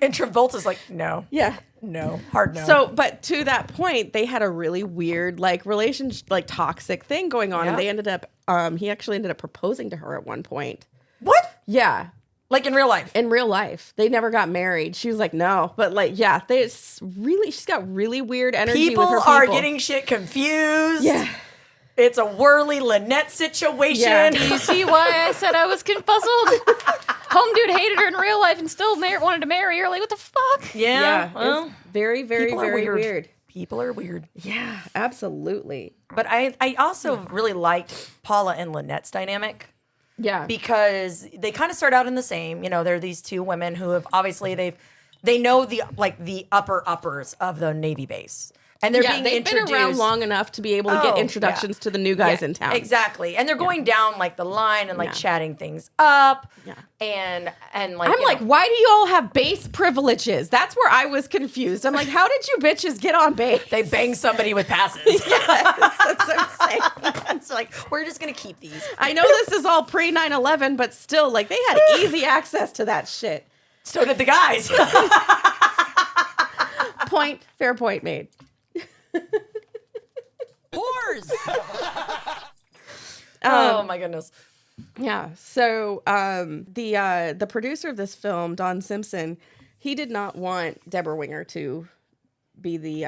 And Travolta's like, no. Yeah. No. Hard no. So, but to that point, they had a really weird, like, relationship, like, toxic thing going on. Yeah. And they ended up, he actually ended up proposing to her at one point. What? Yeah. Like in real life? In real life. They never got married. She was like, no. But, like, yeah, she's got really weird energy with her people. Are getting shit confused. Yeah. It's a whirly Lynette situation. Yeah. Do you see why I said I was confuzzled? Home dude hated her in real life and still wanted to marry her. Like, what the fuck? Yeah. Well, it's very, very, people are very weird. People are weird. Yeah, absolutely. But I also really liked Paula and Lynette's dynamic. Yeah. Because they kind of start out in the same. You know, they're these two women who have obviously they know the uppers of the Navy base. And they're being they've introduced. been around long enough to be able to get introductions to the new guys in town. Exactly. And they're going down like the line and like chatting things up. Yeah. And like I'm like, why do you all have base privileges? That's where I was confused. I'm like, how did you bitches get on base? They bang somebody with passes. Yes, that's what I'm saying. It's like, we're just going to keep these. I know this is all pre 9/11, but still, like, they had easy access to that shit. So did the guys. Fair point made. Whores. Oh my goodness. Yeah. So the producer of this film, Don Simpson, he did not want Deborah Winger to be the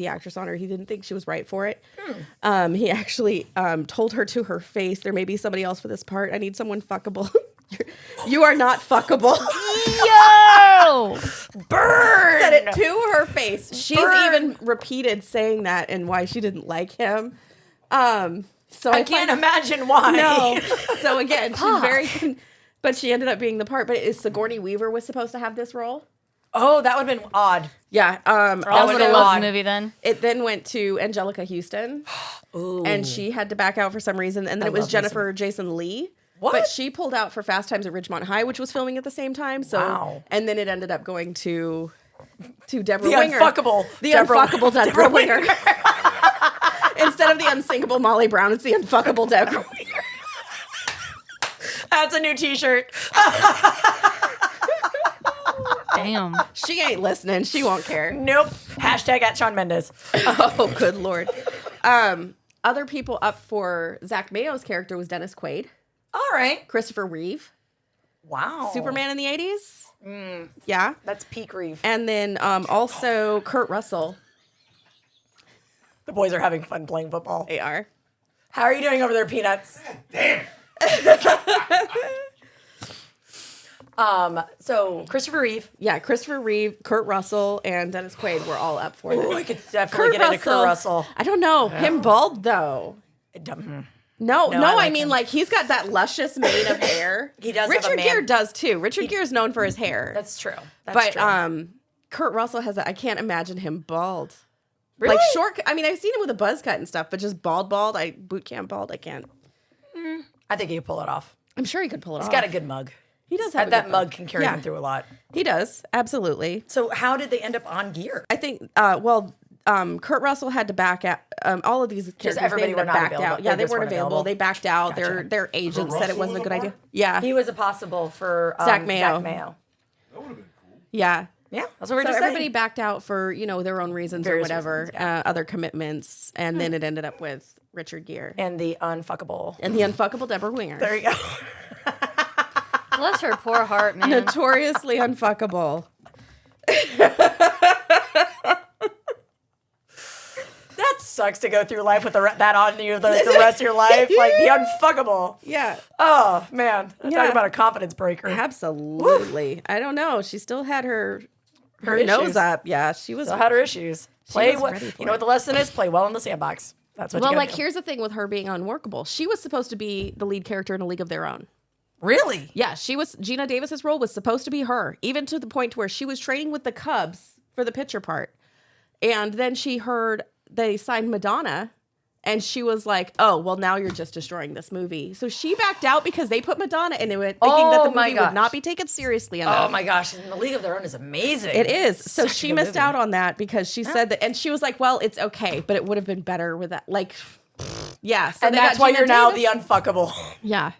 actress on her. He didn't think she was right for it. He actually told her to her face, there may be somebody else for this part. I need someone fuckable. You are not fuckable. Yo! Burn! Said it to her face. She's Burn. even repeated saying that and why she didn't like him. So I can't imagine why. No. So again, she's very, but she ended up being the part. But is Sigourney Weaver was supposed to have this role? Oh, that would have been odd. Yeah. I would have loved the movie then. It then went to Angelica Houston. Ooh. And she had to back out for some reason. And then it was Jennifer Jason Leigh. What? But she pulled out for Fast Times at Ridgemont High, which was filming at the same time. So, wow. And then it ended up going to Deborah the Winger. Unfuckable Deborah Winger. Instead of the unsinkable Molly Brown, it's the unfuckable Deborah Winger. That's a new t-shirt. Damn. She ain't listening. She won't care. Nope. Hashtag at Shawn Mendes. Oh, good Lord. Other people up for Zach Mayo's character was Dennis Quaid. All right. Christopher Reeve. Wow. Superman in the 80s. Yeah. That's peak Reeve. And then also Kurt Russell. The boys are having fun playing football. They are. How are you doing over there, Peanuts? Damn. So Christopher Reeve. Yeah, Christopher Reeve, Kurt Russell, and Dennis Quaid were all up for it. I could definitely get into Kurt Russell. I don't know. Him bald, though. No, I mean, like, he's got that luscious mane of hair. He does have a Richard man. Gere does, too. Richard Gere is known for his hair. That's true. But Kurt Russell has I can't imagine him bald. Really? Like, short, I mean, I've seen him with a buzz cut and stuff, but just bald, boot camp bald, I can't. I think he could pull it off. I'm sure he could pull it off. He's got a good mug. He does have that mug can carry him through a lot. He does, absolutely. So how did they end up on Gere? I think, Kurt Russell had to back out. All of these characters, everybody they were ended not up backed available. out. Yeah, they just weren't weren't available. They backed out. Gotcha. Their agent said it wasn't a good idea. Yeah, He was a possible for Zach Mayo. Zach Mayo. That would have been cool. yeah. Yeah, that's what we're So just everybody saying. backed out for their own reasons Various or whatever, reasons, other commitments, and then it ended up with Richard Gere And the unfuckable. and the unfuckable Deborah Winger. There you go. Bless her poor heart, man. Notoriously unfuckable. That sucks to go through life with that on you the rest of your life. Like the unfuckable. Yeah, Oh, man. Yeah. Talk about a confidence breaker. absolutely. I don't know. She still had her Her nose issues. up. Yeah, she was. Still had her issues. Play was well. ready for You know what the lesson is? Play well in the sandbox. That's what. Well, you like gotta do. here's the thing with her being unworkable. She was supposed to be the lead character in A League of Their Own. Really? Yeah, she was. Gina Davis's role was supposed to be her, even to the point where she was training with the Cubs for the pitcher part. And then she heard they signed Madonna, and she was like, "Oh, well, now you're just destroying this movie." So she backed out because they put Madonna in it, thinking that the my movie would gosh. not be taken seriously enough. Oh my gosh! And the League of Their Own is amazing. It is. So Such a she good missed movie. out on that because she said that, and she was like, "Well, it's okay, but it would have been better with that." Like, yeah. So And they that's got why Gina you're now Davis. the unfuckable. Yeah.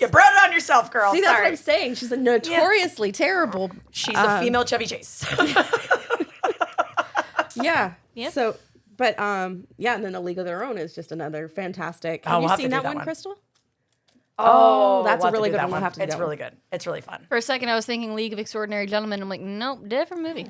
You brought it on yourself, girl. See, that's Sorry. what I'm saying. She's a notoriously terrible. She's the female Chevy Chase. Yeah. Yep. So, but yeah, and then A League of Their Own is just another fantastic. Oh, Have we'll you have to seen do that that one, one. Crystal? Oh, that's we'll a have to really do good that one. We'll have to do It's that really one. good. It's really fun. For a second, I was thinking League of Extraordinary Gentlemen. I'm like, nope, different movie.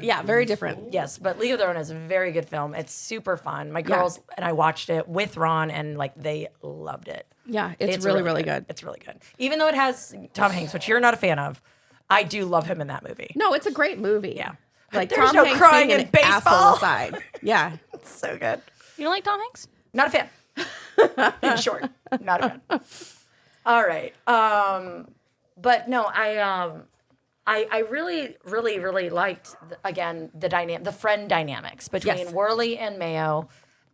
Yeah, very different. Yes, but League of Their Own is a very good film. It's super fun. My girls and I watched it with Ron, and like they loved it. Yeah, it's really, really good. It's really good. Even though it has Tom Hanks, which you're not a fan of, I do love him in that movie. No, it's a great movie. Yeah. Like There's Tom no Hanks crying being in an baseball. asshole aside. Yeah. It's so good. You don't like Tom Hanks? Not a fan. In short, not a fan. All right. But no, I really, really, really liked the friend dynamics between Yes. Worley and Mayo,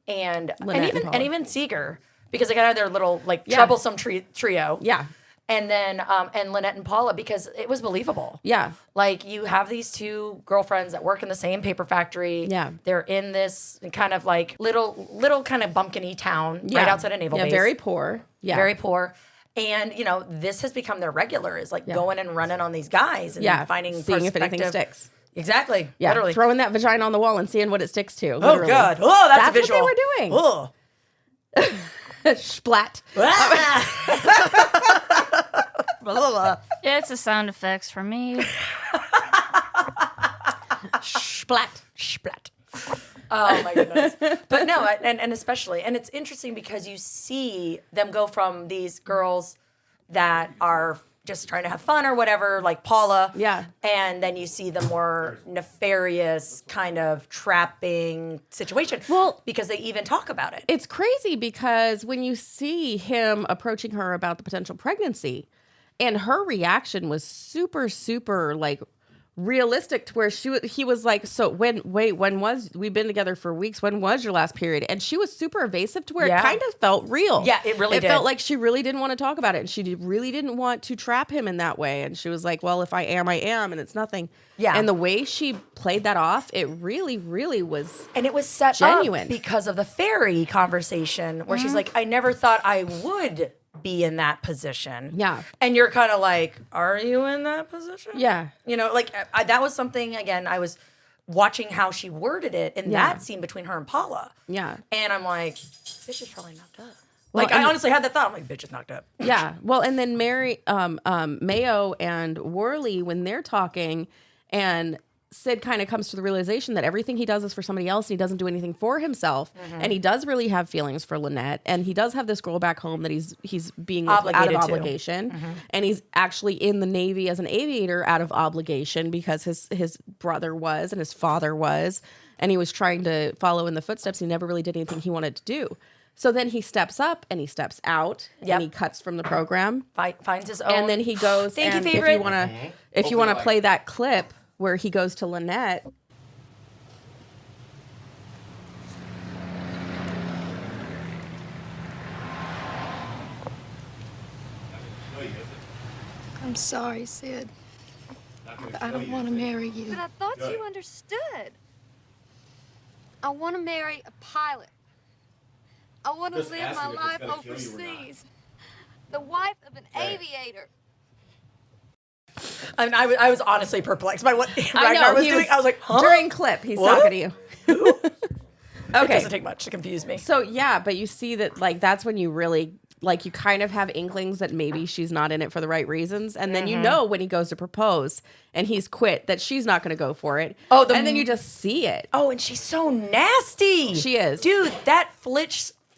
and Lynette and Paula. even Seeger, because they got their little like Yeah. troublesome trio. Yeah. And then and Lynette and Paula, because it was believable. Yeah. Like you have these two girlfriends that work in the same paper factory. Yeah. They're in this kind of like little kind of bumpkin-y town Yeah. right outside of Naval Base. Very poor. Yeah. Very poor. And, you know, this has become their regular, is like going and running on these guys and Yeah. finding Seeing if anything perspective. sticks. Exactly. Yeah. Literally. Throwing that vagina on the wall and seeing what it sticks to. Oh, literally. God. Oh, that's a visual. what they were doing. Oh. Splat. It's the sound effects for me. Splat. Splat. Oh my goodness. But no, and especially, and it's interesting because you see them go from these girls that are just trying to have fun or whatever, like Paula. Yeah. And then you see the more nefarious kind of trapping situation. Well, because they even talk about it. It's crazy because when you see him approaching her about the potential pregnancy, and her reaction was super, super like realistic, to where he was like, "So when was we've been together for weeks? When was your last period?" And she was super evasive, to where it kind of felt real. Yeah, it really did. It felt like she really didn't want to talk about it, and she really didn't want to trap him in that way. And she was like, "Well, if I am, I am, and it's nothing." Yeah. And the way she played that off, it really, really was. And it was set genuine. up because of the fairy conversation where she's like, I never thought I would be in that position. Yeah. And you're kind of like, are you in that position? Yeah. You know, like that was something, again, I was watching how she worded it in Yeah. that scene between her and Paula. Yeah. And I'm like, bitch is probably knocked up. Well, Like, I and- honestly had that thought. I'm like, bitch is knocked up. Yeah. Well, and then Mayo and Worley, when they're talking, and Sid kind of comes to the realization that everything he does is for somebody else, and he doesn't do anything for himself. And he does really have feelings for Lynette, and he does have this girl back home that he's being out Obligated of to. obligation, and he's actually in the Navy as an aviator out of obligation because his brother was and his father was, and he was trying to follow in the footsteps. He never really did anything he wanted to do. So then he steps up and he steps out and he cuts from the program. Finds his own. And then he goes. Thank you, and favorite. if you want to play that clip where he goes to Lynette. I'm sorry, Sid. But I don't want to marry you. But I thought you understood. I want to marry a pilot. I want to Just live ask my him if life it's gonna kill you or not. overseas. The wife of an aviator. And I was honestly perplexed by what I Ragnar know, was he doing. was- I was like, huh? during clip, he's What? talking to you. It Okay. doesn't take much to confuse me. So yeah, but you see that like that's when you really like you kind of have inklings that maybe she's not in it for the right reasons, and then you know when he goes to propose and he's quit that she's not going to go for it. Oh, and then you just see it. Oh, and she's so nasty. She is. Dude, that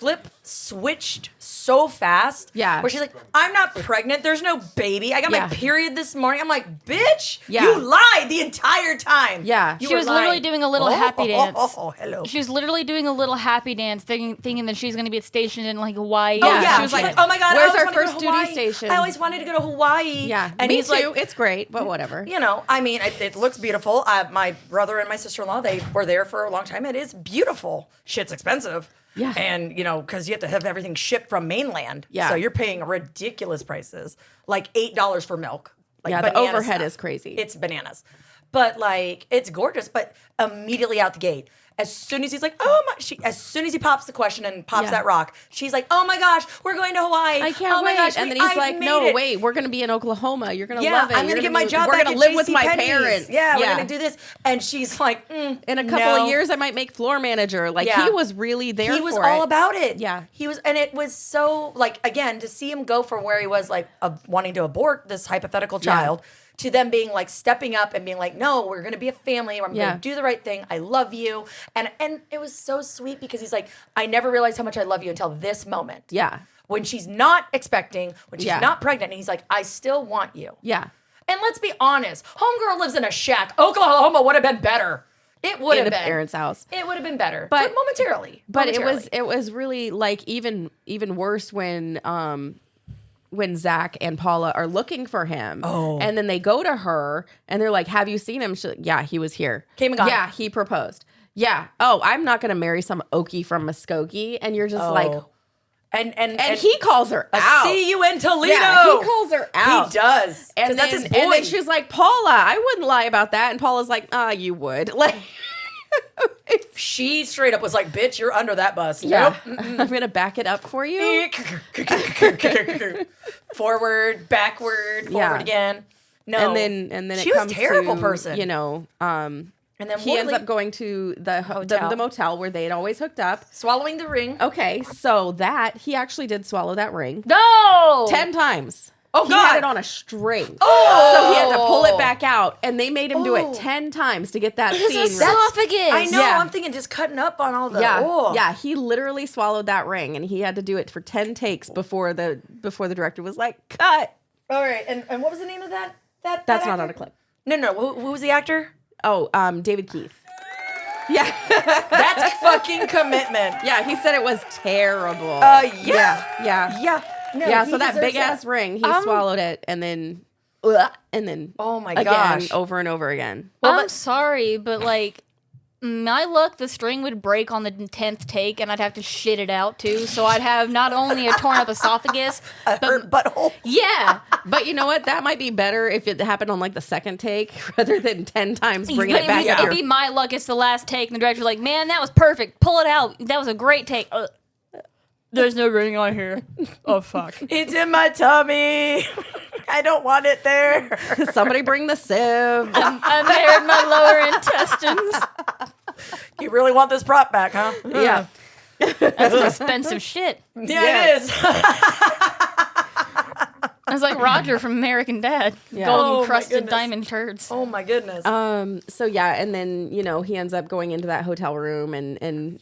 flip switched so fast. Yeah. Where she's like, I'm not pregnant. There's no baby. I got Yeah. my period this morning. I'm like, bitch, Yeah. you lied the entire time. Yeah. You She were was literally lying. doing a little happy dance. Oh, hello. She was literally doing a little happy dance, thinking that she's going to be stationed in like Hawaii. Oh Yeah, yeah, she was she's like, like, oh my god, "Where's I always our wanted to go first to duty Hawaii. station?" I always wanted to go to Hawaii. Yeah, and me he's too. like, It's great, but whatever. you know, I mean, it looks beautiful. My brother and my sister-in-law, they were there for a long time. It is beautiful. Shit's expensive. Yeah. And, you know, because you have to have everything shipped from mainland. Yeah. So you're paying ridiculous prices, like $8 for milk. Like Yeah, the banana overhead stuff. is crazy. It's bananas. But, like, it's gorgeous. But immediately out the gate, as soon as he's like, oh my, as soon as he pops the question and pops Yeah. that rock, she's like, oh my gosh, we're going to Hawaii. I can't oh my wait. gosh, and then I've he's like, made no, it. wait, we're going to be in Oklahoma. You're going to Yeah, love it. I'm You're gonna get my job We're back gonna at live with my JCPenney's. parents. Yeah, we're gonna do this. And she's like, in a couple of years, I might make floor manager. Like, Yeah. he was really there he was for all it. about it. Yeah. He was, and it was so, like, again, to see him go from where he was, like, wanting to abort this hypothetical child to them being, like, stepping up and being like, no, we're going to be a family. I'm Yeah. going to do the right thing. I love you. And it was so sweet because he's like, I never realized how much I love you until this moment. Yeah. When she's not expecting, when she's Yeah. not pregnant. And he's like, I still want you. Yeah. And let's be honest, homegirl lives in a shack. Oklahoma would have been better. It would In have the been. parents' house. It would have been better. But- But momentarily. But Momentarily. it was really like even worse when Zach and Paula are looking for him. Oh. And then they go to her and they're like, have you seen him? She's like, yeah, he was here. Came and got Yeah, him. he proposed. Yeah. Oh, I'm not gonna marry some Okie from Muskogee. And you're just like, and he calls her I out. see you in Toledo. Yeah, he calls her out. He does. And 'Cause that's his and then boy. she's like, Paula, I wouldn't lie about that. And Paula's like, you would. Like, She straight up was like, bitch, you're under that bus. yeah, Nope. I'm gonna back it up for you. Forward, backward, forward Yeah. again. No. And then she it was comes a terrible to, person. you know, and then he ends Woodley up going to the Hotel. motel where they had always hooked up. swallowing the ring. Okay, so that he actually did swallow that ring No! 10 times. Oh, He had God. it on a string. Oh! So he had to pull it back out, and they made him do Oh. it 10 times to get that His scene. esophagus. I know. Yeah. I'm thinking just cutting up on all the. Yeah, oh. yeah. He literally swallowed that ring, and he had to do it for 10 takes before the director was like, "Cut." All right. And what was the name of that? That's that not on actor? a clip. No. Who was the actor? Oh, David Keith. Yeah, That's fucking commitment. yeah. He said it was terrible. Yeah. yeah. No, Yeah, he so that deserves big ass ring, he swallowed it, and then, Oh my again, gosh. over and over again. I'm sorry, but like, my luck, the string would break on the 10th take, and I'd have to shit it out too. So I'd have not only a torn up esophagus, A hurt butthole. yeah, But you know what? That might be better if it happened on like the second take rather than 10 times bringing but it back it'd up. be my luck. It's the last take, and the director's like, "Man, that was perfect. Pull it out. That was a great take." There's no ring on here. Oh fuck. It's in my tummy. I don't want it there. Somebody bring the sieve. I bared my lower intestines. You really want this prop back, huh? Yeah. That's some expensive shit. Yeah, it is. It's like Roger from American Dad. Yeah. Golden Oh, my crusted goodness. diamond turds. Oh my goodness. So yeah, and then he ends up going into that hotel room and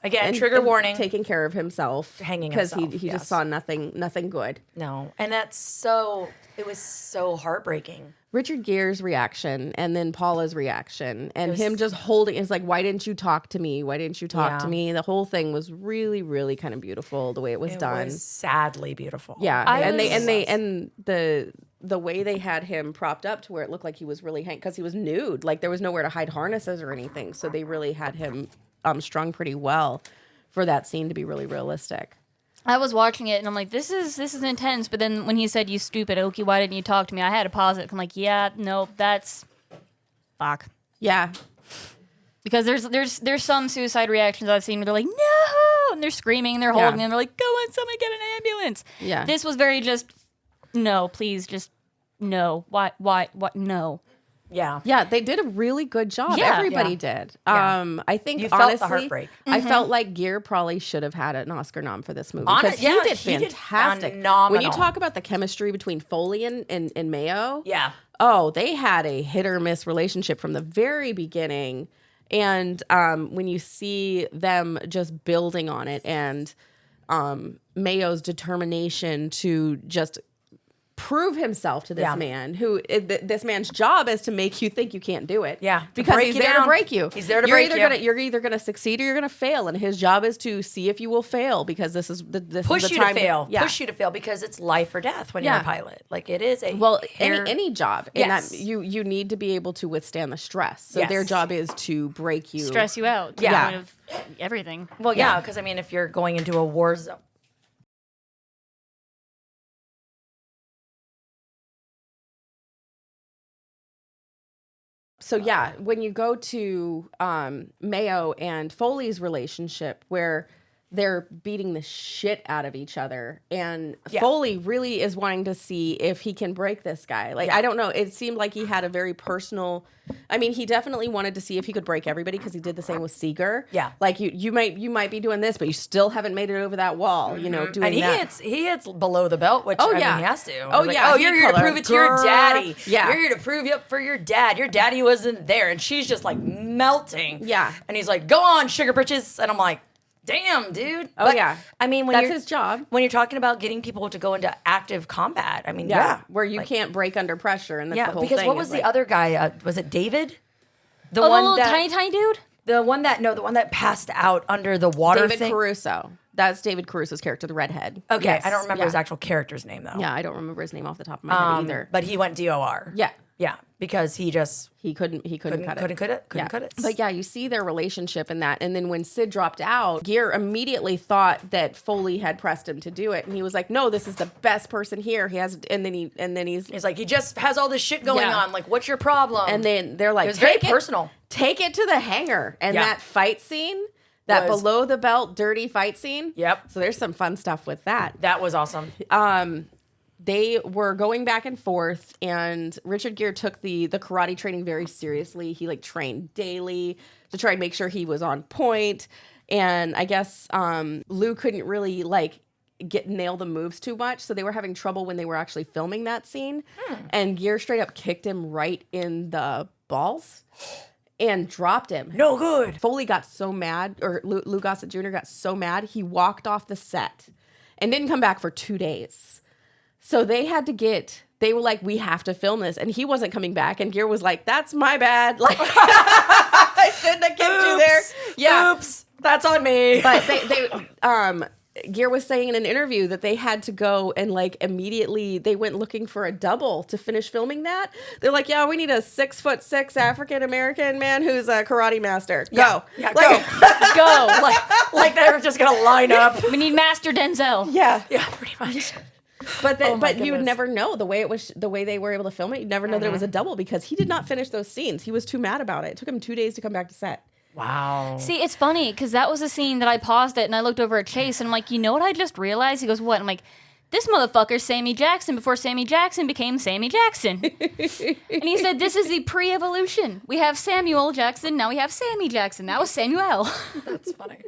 Again, trigger warning. taking care of himself, Hanging because himself, he yes. just saw nothing good. No, and it was so heartbreaking. Richard Gere's reaction and then Paula's reaction and was- him just holding it's like, why didn't you talk to me? Why didn't you talk to Yeah. me? The whole thing was really, really kind of beautiful the way it was It done. was sadly beautiful. Yeah, I and was- the way they had him propped up to where it looked like he was really because he was nude, like there was nowhere to hide harnesses or anything, so they really had him strung pretty well for that scene to be really realistic. I was watching it and I'm like, this is intense. But then when he said, "You stupid Okie, why didn't you talk to me?" I had to pause it. I'm like, yeah, no, that's fuck. Yeah, Because there's some suicide reactions I've seen where they're like, no, and they're screaming and they're holding and they're like, go on, somebody get an ambulance. Yeah. This was very just, no, please, just no. Why, what, no. Yeah. yeah, they did a really good job. Yeah. Everybody Yeah. did. Yeah. I think You felt honestly, the heartbreak. I felt like Gere probably should have had an Oscar nom for this movie Honest- because yeah, he did he did fantastic. When you phenomenal. talk about the chemistry between Foley and Mayo, Yeah. oh, they had a hit or miss relationship from the very beginning. And when you see them just building on it and Mayo's determination to just prove himself to this man, who this man's job is to make you think you can't do it. Yeah, because he's there to break you. He's there to break you. You're either gonna succeed or you're gonna fail, and his job is to see if you will fail because this is the push is the you time to fail. Yeah. Push you to fail because it's life or death when you're a pilot. Like it is a any job. Yes. And that you need to be able to withstand the stress. So their job is to break you, stress you out. To the point of everything. Well, yeah, because I mean, if you're going into a war zone. So yeah, when you go to Mayo and Foley's relationship, where they're beating the shit out of each other, and Foley really is wanting to see if he can break this guy. Like I don't know, it seemed like he had a very personal. I mean, he definitely wanted to see if he could break everybody because he did the same with Seeger. Yeah, like you might be doing this, but you still haven't made it over that wall. You know, doing and he hits below the belt, which I mean, he has to. Oh like, yeah, oh you're here to prove it to your daddy. Yeah, you're here to prove it for your dad. Your daddy wasn't there, and she's just like melting. Yeah, and he's like, "Go on, sugar britches," and I'm like. Damn, dude. Oh, yeah. I mean, that's his job. When you're talking about getting people to go into active combat, I mean, where you can't break under pressure, and that's the whole thing. Because what was the other guy? Was it David? The little tiny dude? The one that passed out under the water David thing? Caruso. That's David Caruso's character, the redhead. Okay, Yes. I don't remember his actual character's name, though. Yeah, I don't remember his name off the top of my head either. But he went DOR. Yeah. Yeah, because he couldn't cut it. Couldn't cut it. But yeah, you see their relationship in that. And then when Sid dropped out, Gere immediately thought that Foley had pressed him to do it. And he was like, no, this is the best person here. He's like, he just has all this shit going on. Like, what's your problem? And then they're like, it was very personal. Take it to the hangar. And that fight scene, that below the belt dirty fight scene. Yep. So there's some fun stuff with that. That was awesome. They were going back and forth, and Richard Gere took the karate training very seriously. He like trained daily to try and make sure he was on point. And I guess Lou couldn't really like nail the moves too much, so they were having trouble when they were actually filming that scene. And Gere straight up kicked him right in the balls and dropped him. No good. Foley got so mad, or Lou Gossett Jr. got so mad, he walked off the set and didn't come back for 2 days. So they were like, we have to film this. And he wasn't coming back. And Gere was like, that's my bad. Like, I shouldn't have kept you there. Yeah. Oops. That's on me. But Gere was saying in an interview that they had to go and like immediately they went looking for a double to finish filming that. They're like, yeah, we need a 6'6" African-American man who's a karate master. Go. Yeah, like, go. like they're just going to line up. We need Master Denzel. Yeah. Yeah, pretty much. But you would never know the way they were able to film it. You'd never know that it was a double because he did not finish those scenes. He was too mad about it. It took him 2 days to come back to set. Wow. See, it's funny because that was a scene that I paused it and I looked over at Chase and I'm like, you know what I just realized? He goes, what? I'm like, this motherfucker's Sammy Jackson before Sammy Jackson became Sammy Jackson. And he said, this is the pre-evolution. We have Samuel Jackson, now we have Sammy Jackson. That was Samuel. That's funny.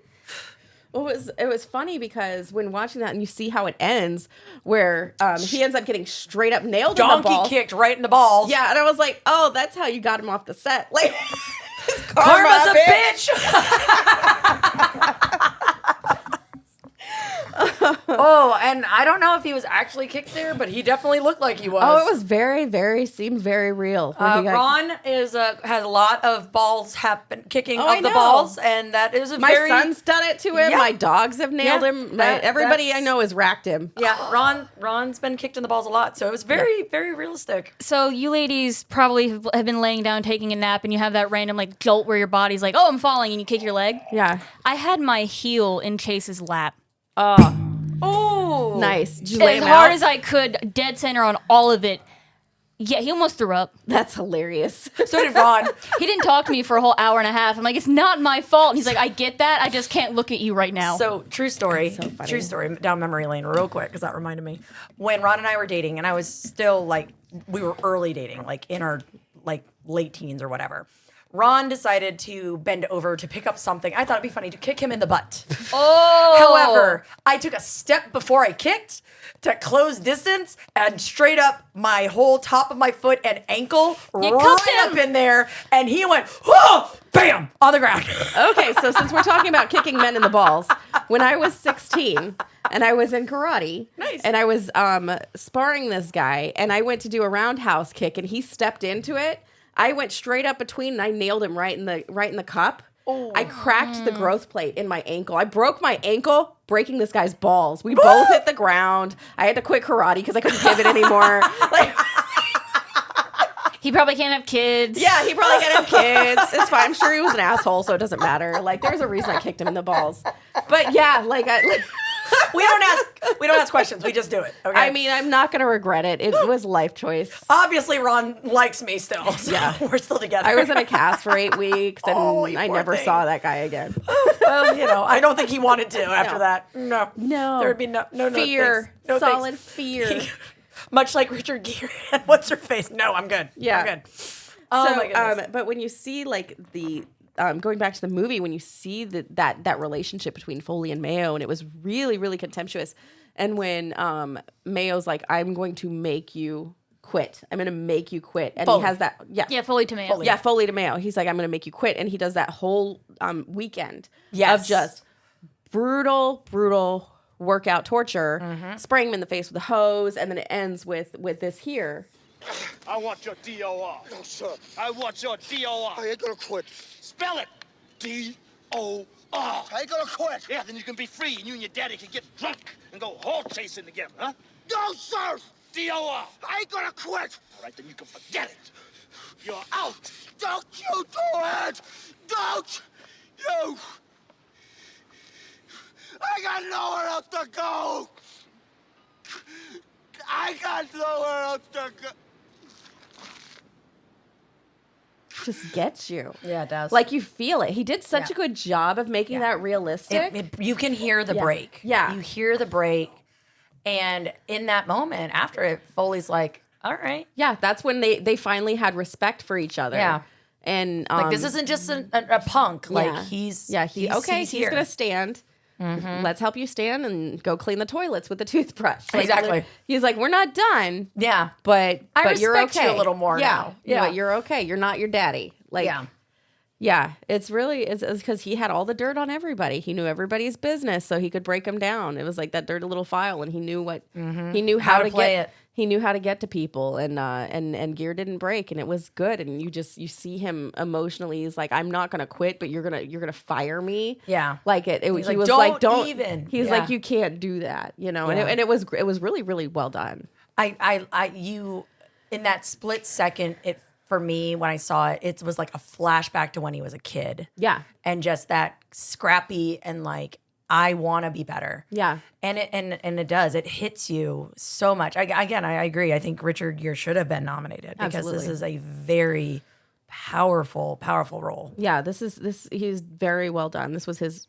Well, it was funny because when watching that and you see how it ends, where he ends up getting straight up nailed in the balls. Donkey kicked right in the balls. Yeah, and I was like, oh, that's how you got him off the set. Like, karma's a bitch. Oh, and I don't know if he was actually kicked there, but he definitely looked like he was. Oh, it was seemed very real. Ron has a lot of balls kicking of the balls, and that is my son's done it to him. Yeah. My dogs have nailed him. Everybody I know has racked him. Yeah, Ron's been kicked in the balls a lot, so it was very, very realistic. So you ladies probably have been laying down taking a nap, and you have that random like jolt where your body's like, oh, I'm falling, and you kick your leg. Yeah. I had my heel in Chase's lap. Oh, nice. Did you lay as him hard out? as I could, dead center on all of it. Yeah, he almost threw up. That's hilarious. So did Ron. He didn't talk to me for a whole hour and a half. I'm like, it's not my fault. And he's like, I get that. I just can't look at you right now. So true story. So funny. True story. Down memory lane real quick because that reminded me. When Ron and I were dating, and I was still like, we were early dating, like in our like late teens or whatever. Ron decided to bend over to pick up something. I thought it'd be funny to kick him in the butt. Oh. However, I took a step before I kicked to close distance, and straight up my whole top of my foot and ankle right up in there, and he went, whoa, bam, on the ground. Okay, so since we're talking about kicking men in the balls, when I was 16 and I was in karate, and I was sparring this guy, and I went to do a roundhouse kick, and he stepped into it. I went straight up between, and I nailed him right in the cup. Oh. I cracked the growth plate in my ankle. I broke my ankle breaking this guy's balls. We both hit the ground. I had to quit karate because I couldn't pivot anymore. Like. He probably can't have kids. Yeah, he probably can't have kids. It's fine. I'm sure he was an asshole, so it doesn't matter. Like, there's a reason I kicked him in the balls. But yeah, we don't ask questions. We just do it. Okay. I mean, I'm not gonna regret it. It was life choice. Obviously, Ron likes me still. So yeah, we're still together. I was in a cast for 8 weeks, and I never saw that guy again. Well, I don't think he wanted to after that. No, there would be no fear, no solid fear. Much like Richard Gere. What's her face? No, I'm good. Yeah, I'm good. Oh my goodness. But when you see like the going back to the movie, when you see that relationship between Foley and Mayo, and it was really, really contemptuous. And when Mayo's like, I'm going to make you quit. I'm going to make you quit. And Foley. He has that. Yeah. Yeah, Foley to Mayo. Yeah, Foley to Mayo. He's like, I'm going to make you quit. And he does that whole weekend of just brutal workout torture, spraying him in the face with a hose. And then it ends with this here. I want your DOR. No, sir. I want your DOR. I ain't gonna quit. Spell it. D-O-R. I ain't gonna quit. Yeah, then you can be free, and you and your daddy can get drunk and go hole chasing together, huh? No, sir. DOR. I ain't gonna quit. All right, then you can forget it. You're out. Don't you do it. Don't you. I got nowhere else to go. I got nowhere else to go. Just gets you. Yeah, it does. Like you feel it. He did such a good job of making that realistic. You can hear the break. Yeah. You hear the break. And in that moment, after it, Foley's like, all right. Yeah, that's when they finally had respect for each other. Yeah. And like, this isn't just a punk. Like, yeah. he's he's going to stand. Mm-hmm. Let's help you stand and go clean the toilets with the toothbrush. Like, exactly. He's like, we're not done. Yeah. But you're respect okay. you a little more now. Yeah. But you're okay. You're not your daddy. Like, yeah. It's because he had all the dirt on everybody. He knew everybody's business, so he could break them down. It was like that dirty little file, and he knew he knew how to play it. He knew how to get to people, and Gere didn't break, and it was good. And you see him emotionally. He's like, I'm not gonna quit, but you're gonna fire me. Yeah, like it. He was like, don't even. He's like, you can't do that, you know. And it was really, really well done. You in that split second, for me, when I saw it, it was like a flashback to when he was a kid. Yeah, and just that scrappy and like, I want to be better. Yeah. And it does. It hits you so much. I agree. I think Richard Gere should have been nominated because this is a very powerful role. Yeah, he's very well done. This was his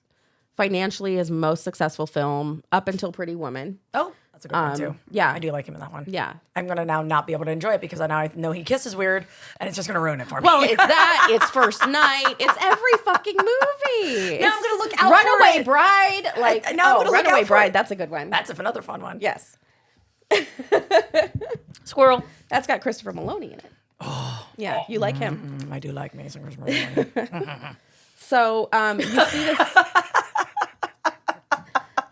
most successful film up until Pretty Woman. Oh, that's a good one too. Yeah. I do like him in that one. Yeah. I'm going to now not be able to enjoy it because now I know he kisses weird and it's just going to ruin it for me. Well, it's that. It's First Night. It's every fucking movie. Now I'm going to look out Runaway for it. Bride. Like, now I'm gonna look Runaway out for Bride. it. That's a good one. That's another fun one. Yes. Squirrel. That's got Christopher Maloney in it. Oh. Yeah, you like him. I do like Mason Christopher Maloney. So you see this...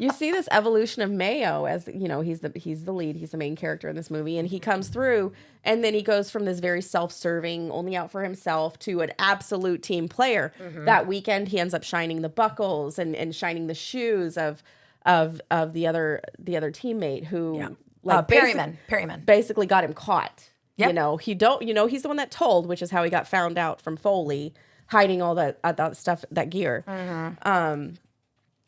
You see this evolution of Mayo as, you know, he's the lead, he's the main character in this movie, and he comes through, and then he goes from this very self-serving, only out for himself, to an absolute team player. Mm-hmm. That weekend, he ends up shining the buckles and shining the shoes of the other teammate who Perryman basically got him caught. Yep. He's the one that told, which is how he got found out from Foley, hiding all that stuff, that gear. Mm-hmm.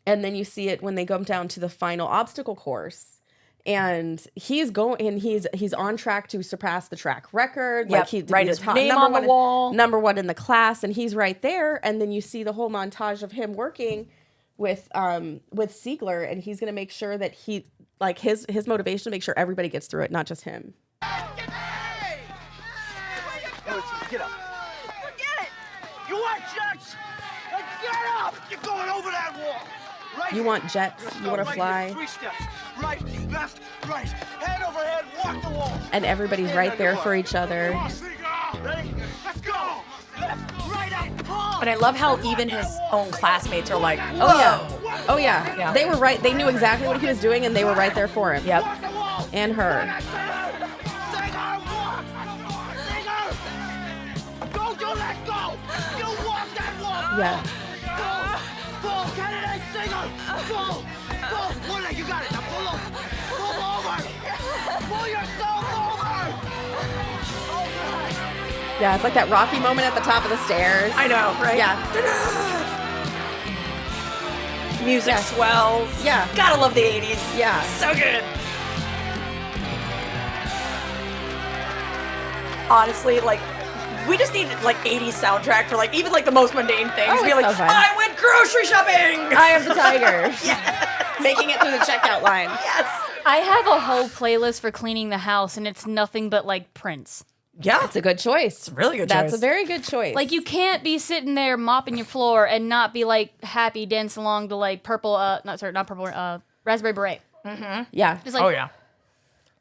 And then you see it when they go down to the final obstacle course, and he's on track to surpass the track record. Yep. Like he write his name on the wall, number one in the class, and he's right there. And then you see the whole montage of him working with Siegler, and he's gonna make sure that his motivation to make sure everybody gets through it, not just him. Get up. Forget it. You want jets? You want to fly? 3 steps. Right, left, right. Head over head, walk the wall. And everybody's right there for each other. Ready? Let's go. Left, right, up, pull. And I love how even his own classmates are like, whoa. Oh yeah. Oh yeah. They were right. They knew exactly what he was doing, and they were right there for him. Yep. And her. Don't let go. You walk that walk. Yeah. Pull, candidate, singer. Pull. One leg, you got it. Now pull over. Pull over. Pull yourself over. Yeah, it's like that Rocky moment at the top of the stairs. I know, right? Yeah. Music swells. Yeah. Gotta love the 80s. Yeah. So good. Honestly, like, we just need like 80s soundtrack for like even like the most mundane things. Oh, Be it's like, so fun. I went grocery shopping. Eye of the Tiger. Making it through the checkout line. Yes. I have a whole playlist for cleaning the house, and it's nothing but like Prince. Yeah. That's a good choice. It's a really good That's choice. a very good choice. Like, you can't be sitting there mopping your floor and not be like happy dancing along to like Raspberry Beret. Mm-hmm. Yeah. Just like, Oh yeah.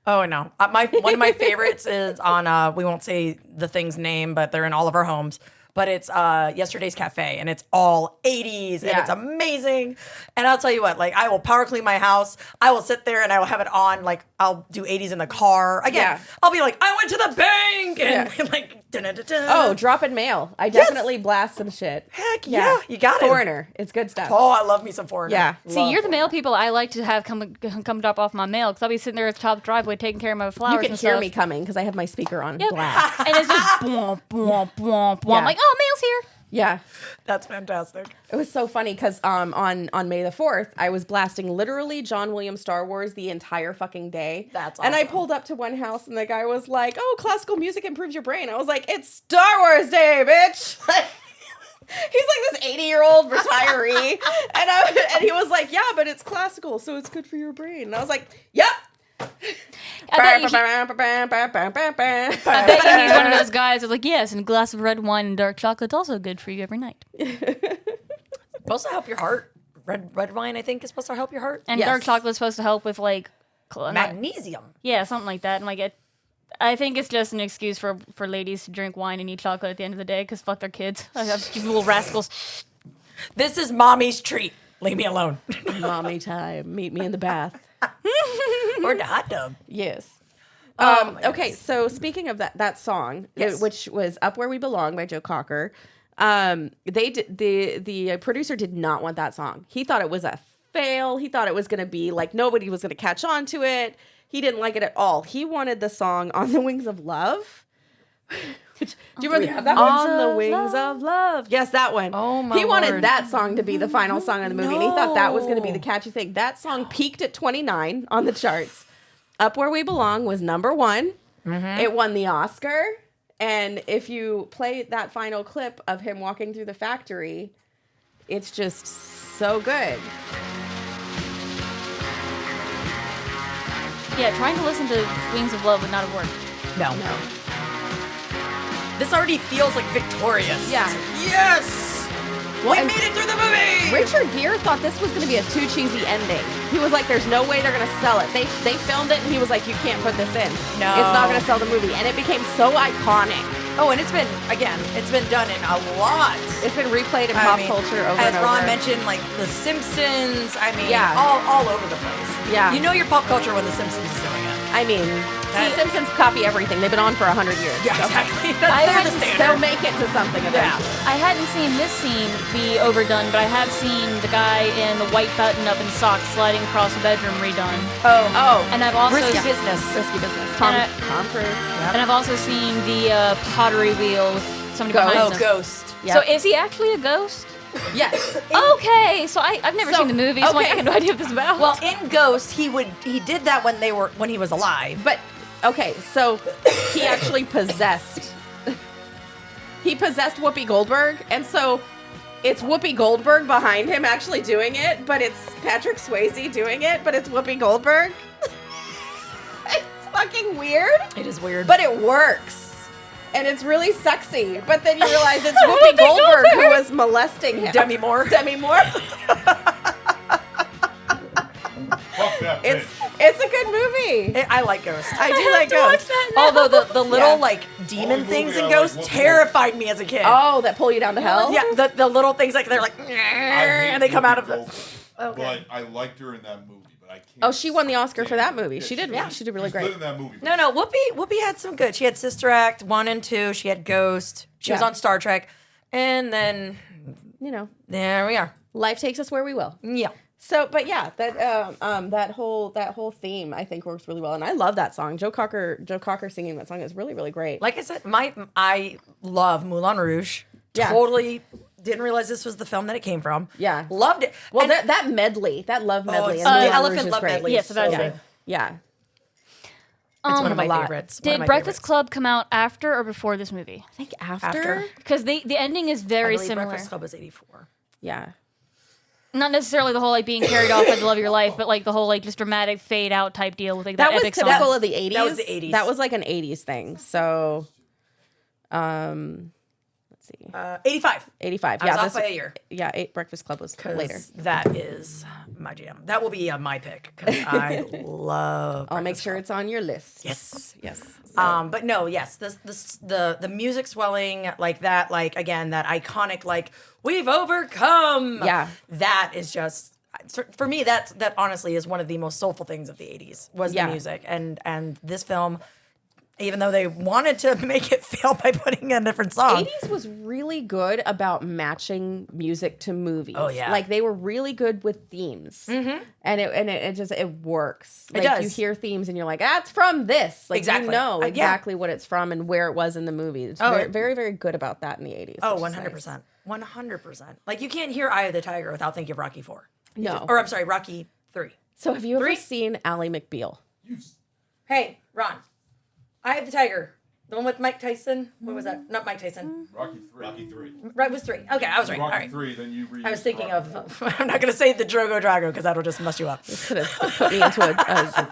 Oh no. One of my favorites is on we won't say the thing's name, but they're in all of our homes. But it's Yesterday's Cafe, and it's all 80s, and Yeah. it's amazing. And I'll tell you what, like, I will power clean my house. I will sit there and I will have it on. Like, I'll do 80s in the car. Again, Yeah. I'll be like, I went to the bank, and like, dun-dun-dun-dun. Oh, dropping mail. I definitely blast some shit. Heck yeah, you got it. Foreigner. It's good stuff. Oh, I love me some Foreigner. Yeah. see, you're the mail people I like to have come drop off my mail, because I'll be sitting there at the top of the driveway taking care of my flowers. You can and hear stuff. me coming because I have my speaker on Yep. blast. And it's just bwomp, bwomp, bwomp, bwomp. Yeah. I'm like, oh, mail's here. Yeah. That's fantastic. It was so funny because on May the 4th, I was blasting literally John Williams Star Wars the entire fucking day. That's And I awesome. pulled up to one house and the guy was like, oh, classical music improves your brain. I was like, it's Star Wars Day, bitch. He's like this 80-year-old retiree. and he was like, yeah, but it's classical, so it's good for your brain. And I was like, yep. I bet you he's one of those guys who's like, yes, and a glass of red wine and dark chocolate's also good for you every night. Supposed to help your heart. Red wine, I think, is supposed to help your heart. And Yes. dark chocolate's supposed to help with like Magnesium. Yeah, something like that. And like I think it's just an excuse for ladies to drink wine and eat chocolate at the end of the day because fuck their kids. I have these little rascals. This is mommy's treat. Leave me alone. Mommy time. Meet me in the bath. Or the hot tub. Yes. Oh, Okay, so speaking of that song, Yes. which was "Up Where We Belong" by Joe Cocker, the producer did not want that song. He thought it was a fail. He thought it was going to be like nobody was going to catch on to it. He didn't like it at all. He wanted the song "On the Wings of Love." Do you remember that? On the Wings of Love. Yes, that one. Oh, my He wanted Lord. that song to be the final song of the movie, and he thought that was going to be the catchy thing. That song peaked at 29 on the charts. Up Where We Belong was number 1. It won the Oscar. And if you play that final clip of him walking through the factory, it's just so good. Yeah, trying to listen to Wings of Love would not have worked. No. This already feels like victorious. Yeah. It's like, yes! Well, we and made it through the movie! Richard Gere thought this was going to be a too cheesy ending. He was like, there's no way they're going to sell it. They filmed it, and he was like, you can't put this in. No. It's not going to sell the movie. And it became so iconic. Oh, and it's been done in a lot. It's been replayed in pop culture over as and over. Ron mentioned, like The Simpsons. I mean, Yeah. all over the place. Yeah. You know your pop culture when The Simpsons is doing it. I mean, That- Simpsons copy everything. They've been on for 100 years. Yeah, so. exactly. I They're the hadn't- standard. They'll make it to something eventually. I hadn't seen this scene be overdone, but I have seen the guy in the white button-up and socks sliding across the bedroom redone. Oh. And I've also Risky seen, business. Risky business. And Tom Cruise. and I've also seen the pottery wheel with somebody Ghost. behind Oh, him. Ghost. Yep. So is he actually a ghost? Yes. Okay, so I've never So, seen the movie, so I okay. have no idea what this is about. Well, in Ghost, he did that when he was alive. But, okay, so he actually possessed. He possessed Whoopi Goldberg, and so it's Whoopi Goldberg behind him actually doing it, but it's Patrick Swayze doing it, but it's Whoopi Goldberg. It's fucking weird. It is weird. But it works. And it's really sexy. But then you realize it's Whoopi Goldberg who was molesting him. Demi Moore. Demi Moore. It's a good movie. I like Ghost. I do like Ghost. Although the little Yeah. like demon things in I like Ghost once terrified me as a kid. Oh, that pull you down to hell? Yeah, the little things like they're like I hate and they come out of the. Whoopi, but I liked her in that movie. But I can't. Oh, she won the Oscar for that movie. She did. Yeah. She did really She's good great. in that movie. No, Whoopi had some good. She had Sister Act 1 and 2. She had Ghost. She was Yeah. on Star Trek, and then You know, there we are. life takes us where we will. Yeah. So, but yeah, that whole theme I think works really well, and I love that song. Joe Cocker singing that song is really really great. Like I said, I love Moulin Rouge. Yeah. Totally didn't realize this was the film that it came from. Yeah. Loved it. Well, And- that medley, that love medley, it's and the Moulin Elephant Rouge is Love great. medley. Yes, that's yeah. it. Yeah. It's one of my a lot. favorites. One of Did my Breakfast favorites. Club come out after or before this movie? I think after. After. Because the ending is I very believe similar. Breakfast Club was 84. Yeah. Not necessarily the whole like being carried off by the love of your life, but like the whole like just dramatic fade out type deal with like that, That was epic typical song. of the 80s. That was the 80s. That was like an 80s thing. So, let's see. 85. 85. I Yeah. was off this- by a year. Yeah, Breakfast Club was 'Cause later. That is my jam. That will be my pick because I love. I'll make Breakfast sure Club. it's on your list. Yes. Yes. But no, yes, the music swelling like that, like again, that iconic, like we've overcome. Yeah. That is just for me. That honestly is one of the most soulful things of the '80s was Yeah. the music, and this film. Even though they wanted to make it fail by putting in a different song. 80s was really good about matching music to movies. Oh, yeah. Like they were really good with themes. Mm-hmm. And it just works. It Like does. you hear themes and you're like, that's from this. Like Exactly. you know Yeah. exactly what it's from and where it was in the movie. It's Oh, very, it- very, very good about that in the 80s. Oh, which is 100%. 100%. Like you can't hear Eye of the Tiger without thinking of Rocky 4. No. Or I'm sorry, Rocky 3. So have you ever 3? seen Ally McBeal? Hey, Ron. Eye of the Tiger. The one with Mike Tyson? What was that? Not Mike Tyson. Rocky 3. Right, it was 3. Okay, I was right. All Rocky right. 3, then you read. I was thinking of, I'm not going to say the Drogo Drago because that'll just mess you up. Could have put me into a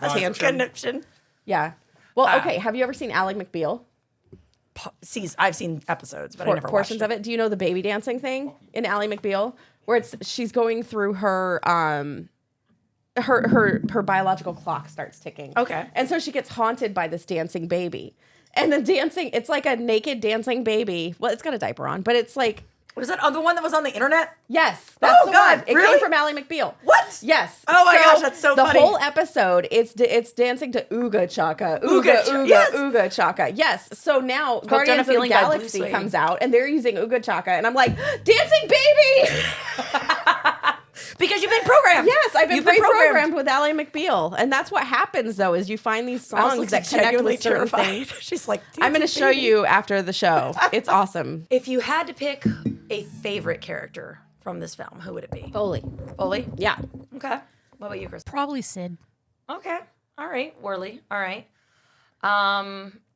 tantrum. Conniption. Yeah. Well, okay. Have you ever seen Ally McBeal? I've seen episodes, but I never Portions watched of it. Do you know the baby dancing thing in Ally McBeal, where she's going through her her biological clock starts ticking. Okay. And so she gets haunted by this dancing baby, and the dancing, it's like a naked dancing baby. Well, it's got a diaper on, but it's like. Was that the one that was on the internet? Yes, that's the God, one. It really? came from Ally McBeal. What? Yes. Oh my gosh, that's so funny. The whole episode, it's dancing to Ooga Chaka, Ooga Ooga, yes. Ooga Chaka. Yes. So now on a Guardians of the Feeling by Blue Galaxy Suede. comes out, and they're using Ooga Chaka, and I'm like, dancing baby. Because you've been programmed. Yes, I've been You've pre-programmed with Ally McBeal, and that's what happens though is you find these Alice songs looks that connect genuinely with certain terrified. things. She's like, I'm going to "Dancing show baby." you after the show. It's awesome. If you had to pick a favorite character from this film, who would it be? Foley. Foley? Yeah. Okay. What about you, Chris? Probably Sid. Okay. All right. Worley. All right.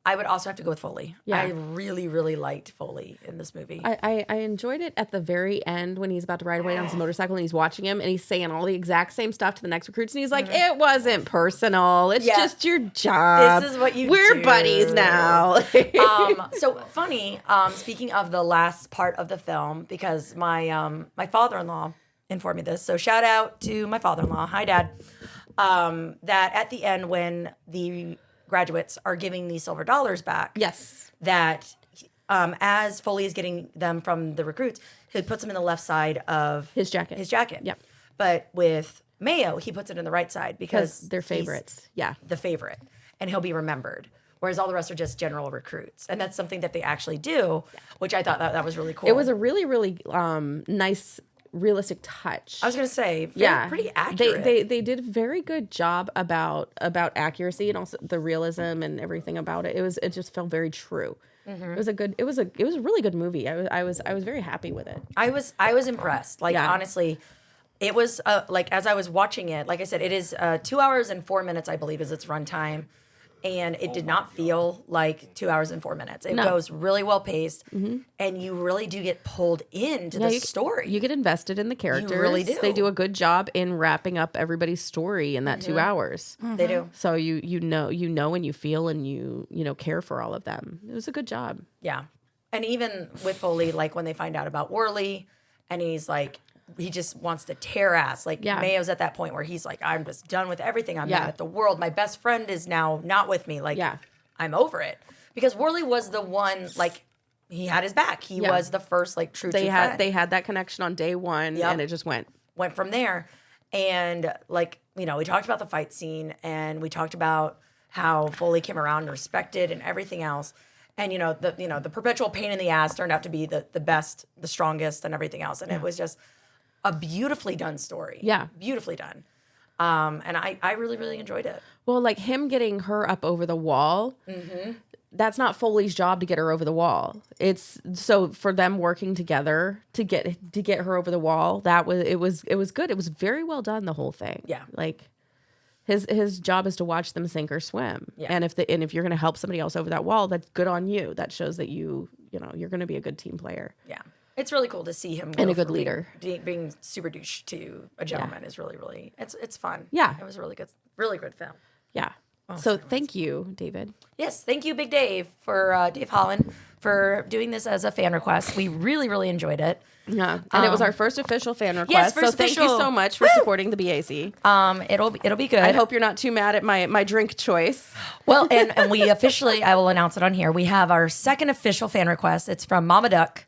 I would also have to go with Foley. Yeah. I really, really liked Foley in this movie. I enjoyed it at the very end when he's about to ride away on his motorcycle and he's watching him and he's saying all the exact same stuff to the next recruits and he's like, it wasn't personal. It's Yeah. just your job. This is what you We're do. buddies now. So funny. Speaking of the last part of the film, because my my father-in-law informed me this. So shout out to my father-in-law. Hi, Dad. That at the end, when the graduates are giving these silver dollars back, Yes. that as Foley is getting them from the recruits, he puts them in the left side of His jacket. Yep. But with Mayo, he puts it in the right side because Because they're he's favorites. Yeah. the favorite, and he'll be remembered. Whereas all the rest are just general recruits, and that's something that they actually do, which I thought that was really cool. It was a really, really nice, realistic touch. I was gonna say, pretty accurate. They did a very good job about accuracy and also the realism and everything about it. It just felt very true. Mm-hmm. It was a really good movie. I was very happy with it. I was impressed. Like Yeah. honestly, it was like as I was watching it, like I said, it is 2 hours and 4 minutes, I believe, is its runtime. And it did not feel like 2 hours and 4 minutes. It No. goes really well paced, and you really do get pulled into the story. You get invested in the characters. really do. They do a good job in wrapping up everybody's story in that 2 hours. They do. So you know and you feel and you care for all of them. It was a good job. Yeah. And even with Foley, like when they find out about Worley, and he's like, he just wants to tear ass. Like Mayo's at that point where he's like, I'm just done with everything. I'm done with the world. My best friend is now not with me. Like, I'm over it. Because Worley was the one, like, he had his back. He was the first, like, true friend. They had that connection on day one, and it just went from there. And, like, you know, we talked about the fight scene, and we talked about how Foley came around and respected and everything else. And, the perpetual pain in the ass turned out to be the best, the strongest, and everything else. And it was just a beautifully done story. Yeah. Beautifully done. And I really, really enjoyed it. Well, like him getting her up over the wall, that's not Foley's job to get her over the wall. It's so for them working together to get her over the wall, it was good. It was very well done, the whole thing. Yeah. Like his job is to watch them sink or swim. Yeah. And if you're going to help somebody else over that wall, that's good on you. That shows that you're going to be a good team player. Yeah. It's really cool to see him and a good leader. Being super douche to a gentleman is really, really, it's fun. Yeah. It was a really good film. Yeah. So thank you, David. Yes, thank you, Big Dave, for Dave Holland, for doing this as a fan request. We really, really enjoyed it. Yeah, and it was our first official fan request. Yes, so thank you so much for supporting the BAC. It'll be good. I hope you're not too mad at my drink choice. Well, and we officially, I will announce it on here. We have our second official fan request. It's from Mama Duck,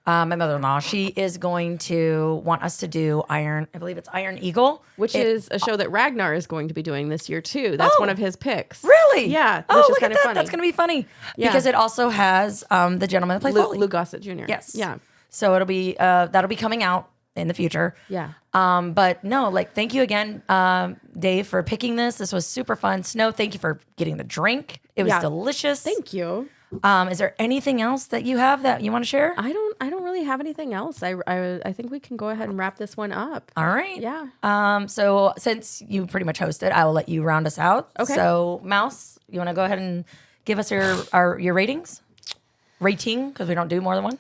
my mother-in-law. She is going to want us to do I believe it's Iron Eagle, which is a show that Ragnar is going to be doing this year too. That's one of his picks. Really? Yeah. Which is kind of funny. That's going to be funny because it also has the gentleman that played Foley, Lou Gossett Jr. Yes. Yeah. So it'll be that'll be coming out in the future. Yeah. But no, like thank you again, Dave, for picking this. This was super fun. Snow, thank you for getting the drink. It was delicious. Thank you. Is there anything else that you have that you want to share? I don't really have anything else. I think we can go ahead and wrap this one up. All right. Yeah. So since you pretty much hosted, I will let you round us out. Okay. So Mouse, you want to go ahead and give us your ratings? Rating, because we don't do more than one.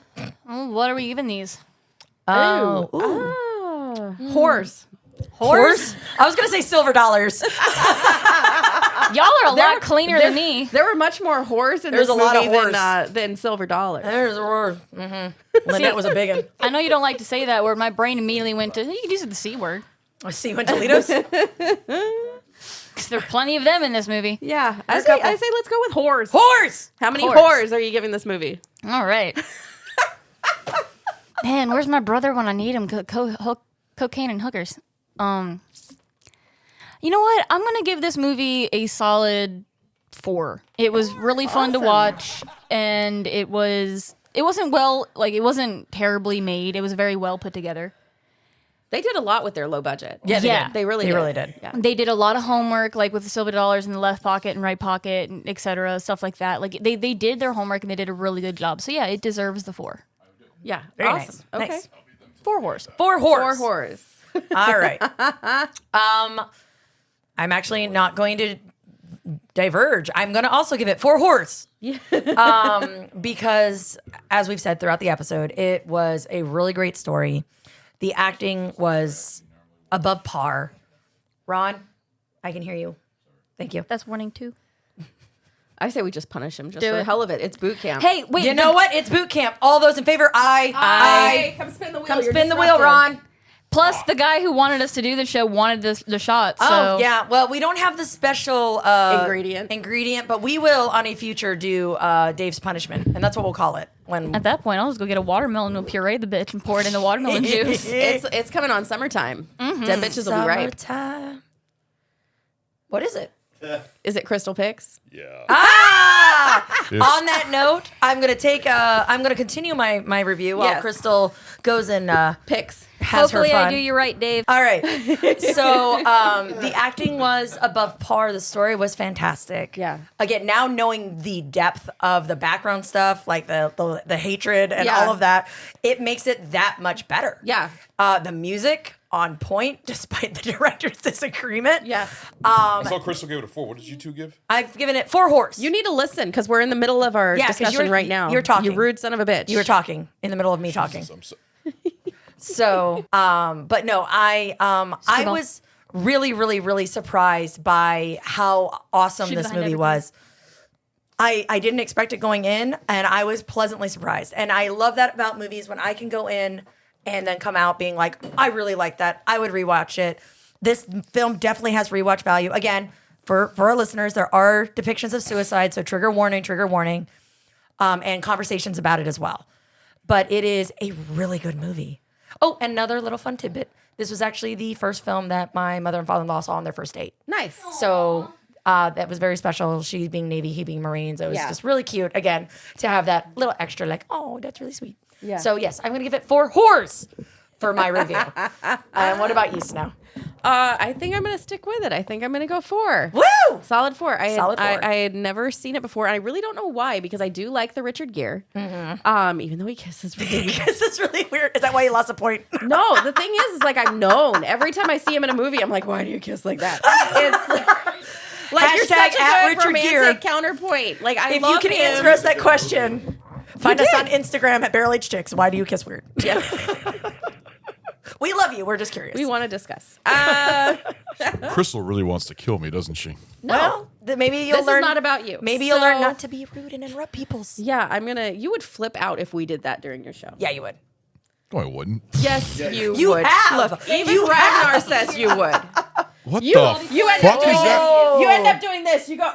What are we giving these? Horse. Horse? I was gonna say silver dollars. Y'all are a lot cleaner than me. There were much more whores in this movie lot of whores than silver dollars. There's a word. Lynette was a big one. I know you don't like to say that word. My brain immediately went to, you can use the C word. C went Toledo's? Because there are plenty of them in this movie. Yeah. I say let's go with whores. Whores! How many whores are you giving this movie? All right. Man, where's my brother when I need him? Cocaine and hookers. You know what? I'm going to give this movie a solid 4. It was really fun to watch, and it wasn't terribly made. It was very well put together. They did a lot with their low budget. Yeah, they really did. Yeah. They did a lot of homework, like with the silver dollars in the left pocket and right pocket, and et cetera, stuff like that. Like they did their homework and they did a really good job. So yeah, it deserves the 4. Yeah, very awesome. Nice. Okay, Nice. 4 horse. 4 horse. 4 whores. All right. I'm actually not going to diverge. I'm going to also give it 4 horse. Because as we've said throughout the episode, it was a really great story. The acting was above par. Ron, I can hear you. Thank you. That's warning 2. I say we just punish him just for the hell of it. It's boot camp. Hey, wait. You know what? It's boot camp. All those in favor, aye. Come spin the wheel. Come spin the wheel, Ron. Plus, the guy who wanted us to do the show wanted the shot. So. Oh, yeah. Well, we don't have the special ingredient, but we will on a future do Dave's punishment, and that's what we'll call it. When at that point, I'll just go get a watermelon and puree the bitch and pour it in the watermelon juice. It's coming on summertime. Mm-hmm. Dead bitches will be ripe. Summertime. What is it? Is it Crystal Picks? Yeah. On that note, I'm gonna continue my review while Crystal goes and picks. Hopefully her fun. I do you right, Dave. All right. So the acting was above par. The story was fantastic. Yeah. Again, now knowing the depth of the background stuff, like the hatred and all of that, it makes it that much better. Yeah. The music on point, despite the director's disagreement. Yeah. I saw Crystal give it a 4. What did you 2 give? I've given it 4 horse. You need to listen because we're in the middle of our discussion right now. You're talking. You rude son of a bitch. You were talking in the middle of me talking. So, but no, I was really, really, really surprised by how awesome this movie was. I didn't expect it going in, and I was pleasantly surprised. And I love that about movies when I can go in and then come out being like, I really like that. I would rewatch it. This film definitely has rewatch value. Again, for our listeners, there are depictions of suicide, so trigger warning, and conversations about it as well. But it is a really good movie. Oh, another little fun tidbit. This was actually the first film that my mother and father-in-law saw on their first date. Nice. So that was very special. She being Navy, he being Marines. It was just really cute, again, to have that little extra like, oh, that's really sweet. Yeah. So yes, I'm going to give it 4 whores for my review. What about you, Snow? I think I'm going to stick with it. I think I'm going to go 4. Woo! Solid 4. Solid 4. I had never seen it before, and I really don't know why, because I do like the Richard Gere. Even though he kisses really weird. This is really weird. Is that why you lost a point? No, the thing is like I'm known. Every time I see him in a movie, I'm like, why do you kiss like that? It's like you're such a at good Richard romantic Gere. counterpoint. Like I If love you can him. answer us that question, find us on Instagram at Barrel Age Chicks. Why do you kiss weird? Yeah. We love you. We're just curious. We want to discuss. Crystal really wants to kill me, doesn't she? Well, maybe you'll This learn. is not about you. Maybe you'll learn So- not to be rude and interrupt people's. Yeah, you would flip out if we did that during your show. Yeah, you would. No, I wouldn't. Yes, you You would. have. Look, even Ragnar says you would. What You the end fuck up is doing that? this. You end up doing this. You go,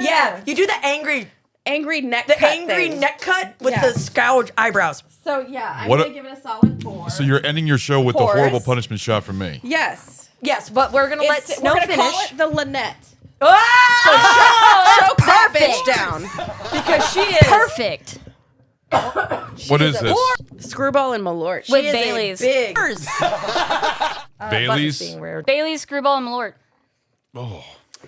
Yeah, you do the angry neck The cut angry thing. neck cut with Yeah. the scourge eyebrows. So yeah, I'm What gonna a- give it a solid 4. So you're ending your show with the Horse. horrible punishment shot from me. Yes. Yes, but we're gonna let It's- Snow we're gonna finish. call it the Lynette. Ah! Choke that bitch down. Because she is Perfect. What is this? Screwball and Malort. With she is a Bailey's. big. Bailey's? Being weird. Bailey's, Screwball, and Malort. Oh,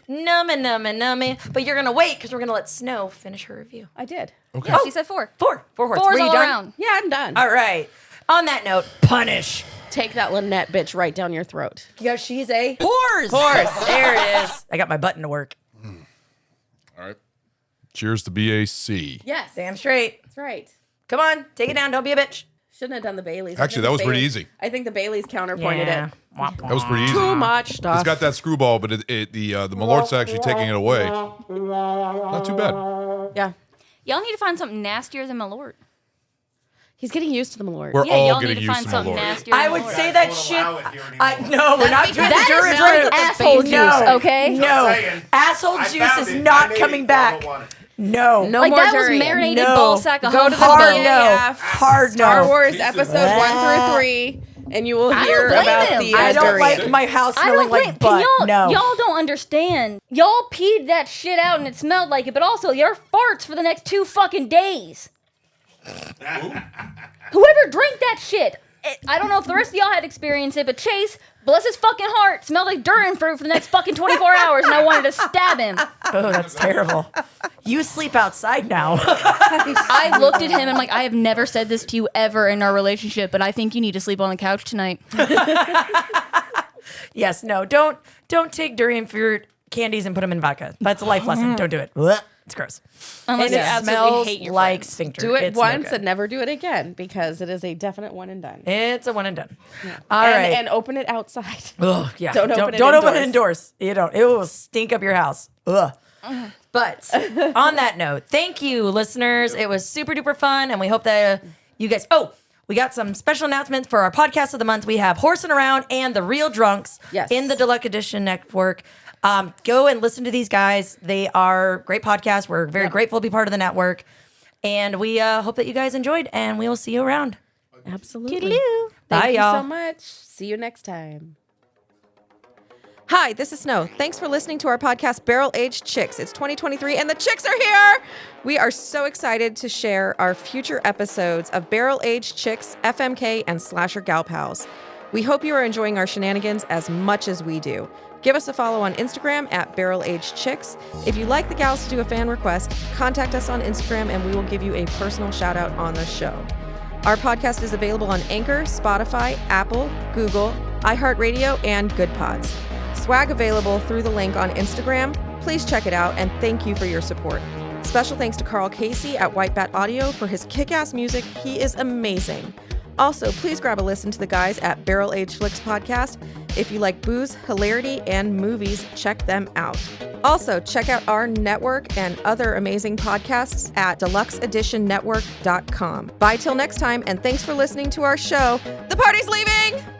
Nummy. But you're gonna wait because we're gonna let Snow finish her review. I did. okay. Yeah, she said 4. 4 horses. Fours Were you all done? around. Yeah, I'm done. All right. On that note, punish. Take that Lynette bitch right down your throat. Yeah, she's a horse. There it is. I got my button to work. All right. Cheers to BAC. Yes. Damn straight. That's right. Come on, take it down. Don't be a bitch. Shouldn't have done the Baileys. Actually, that was pretty easy. I think the Baileys counterpointed it. That was pretty easy. Too much stuff. It's got that screwball, but the Malort's actually taking it away. Not too bad. Yeah. Y'all need to find something nastier than Malort. He's getting used to the Malort. We're Yeah, all y'all getting need to used find to something Malort. nastier than I would Malort. say that shit. No, we're not doing That the is jury not asshole juice, okay? No, asshole juice is not coming back. No, No Like, more that was jury. marinated No. ball sack of Go to the hard humbo. no. Hard Star no. Wars episode 1 through 3, and you will I don't hear blame about him. the I don't durian. like my house I smelling don't blame. like butt. Y'all No. don't understand. Y'all peed that shit out and it smelled like it, but also your farts for the next 2 fucking days. Whoever drank that shit. I don't know if the rest of y'all had experienced it, but Chase, bless his fucking heart, smelled like durian fruit for the next fucking 24 hours, and I wanted to stab him. Oh, that's terrible. You sleep outside now. I looked at him and I'm like, I have never said this to you ever in our relationship, but I think you need to sleep on the couch tonight. Yes, no, don't take durian fruit candies and put them in vodka. That's a life lesson. Don't do it. Blech. It's gross. Unless And you it absolutely smells hate your like friends. sphincter. Do it It's no once good. and never do it again, because it is a definite one and done. It's a one and done. All right. And open it outside. Ugh, yeah. Don't open it Don't open it indoors. indoors. You don't. It will stink up your house. Ugh. But on that note, thank you, listeners. It was super duper fun, and we hope that you guys. Oh, we got some special announcements for our podcast of the month. We have Horsing Around and The Real Drunks in the Deluxe Edition Network. Go and listen to these guys. They are great podcasts. We're very grateful to be part of the network, and we hope that you guys enjoyed. And we will see you around. Absolutely. Toodaloo. Thank Bye, you y'all. so much. See you next time. Hi, this is Snow. Thanks for listening to our podcast, Barrel Aged Chicks. It's 2023 and the chicks are here. We are so excited to share our future episodes of Barrel Aged Chicks, FMK, and Slasher Gal Pals. We hope you are enjoying our shenanigans as much as we do. Give us a follow on Instagram at Barrel Aged Chicks. If you'd like the gals to do a fan request, contact us on Instagram and we will give you a personal shout out on the show. Our podcast is available on Anchor, Spotify, Apple, Google, iHeartRadio, and Good Pods. Swag available through the link on Instagram. Please check it out, and thank you for your support. Special thanks to Carl Casey at White Bat Audio for his kick-ass music. He is amazing. Also, please grab a listen to the guys at Barrel Age Flicks Podcast. If you like booze, hilarity, and movies, check them out. Also, check out our network and other amazing podcasts at deluxeeditionnetwork.com. Bye till next time, and thanks for listening to our show. The party's leaving!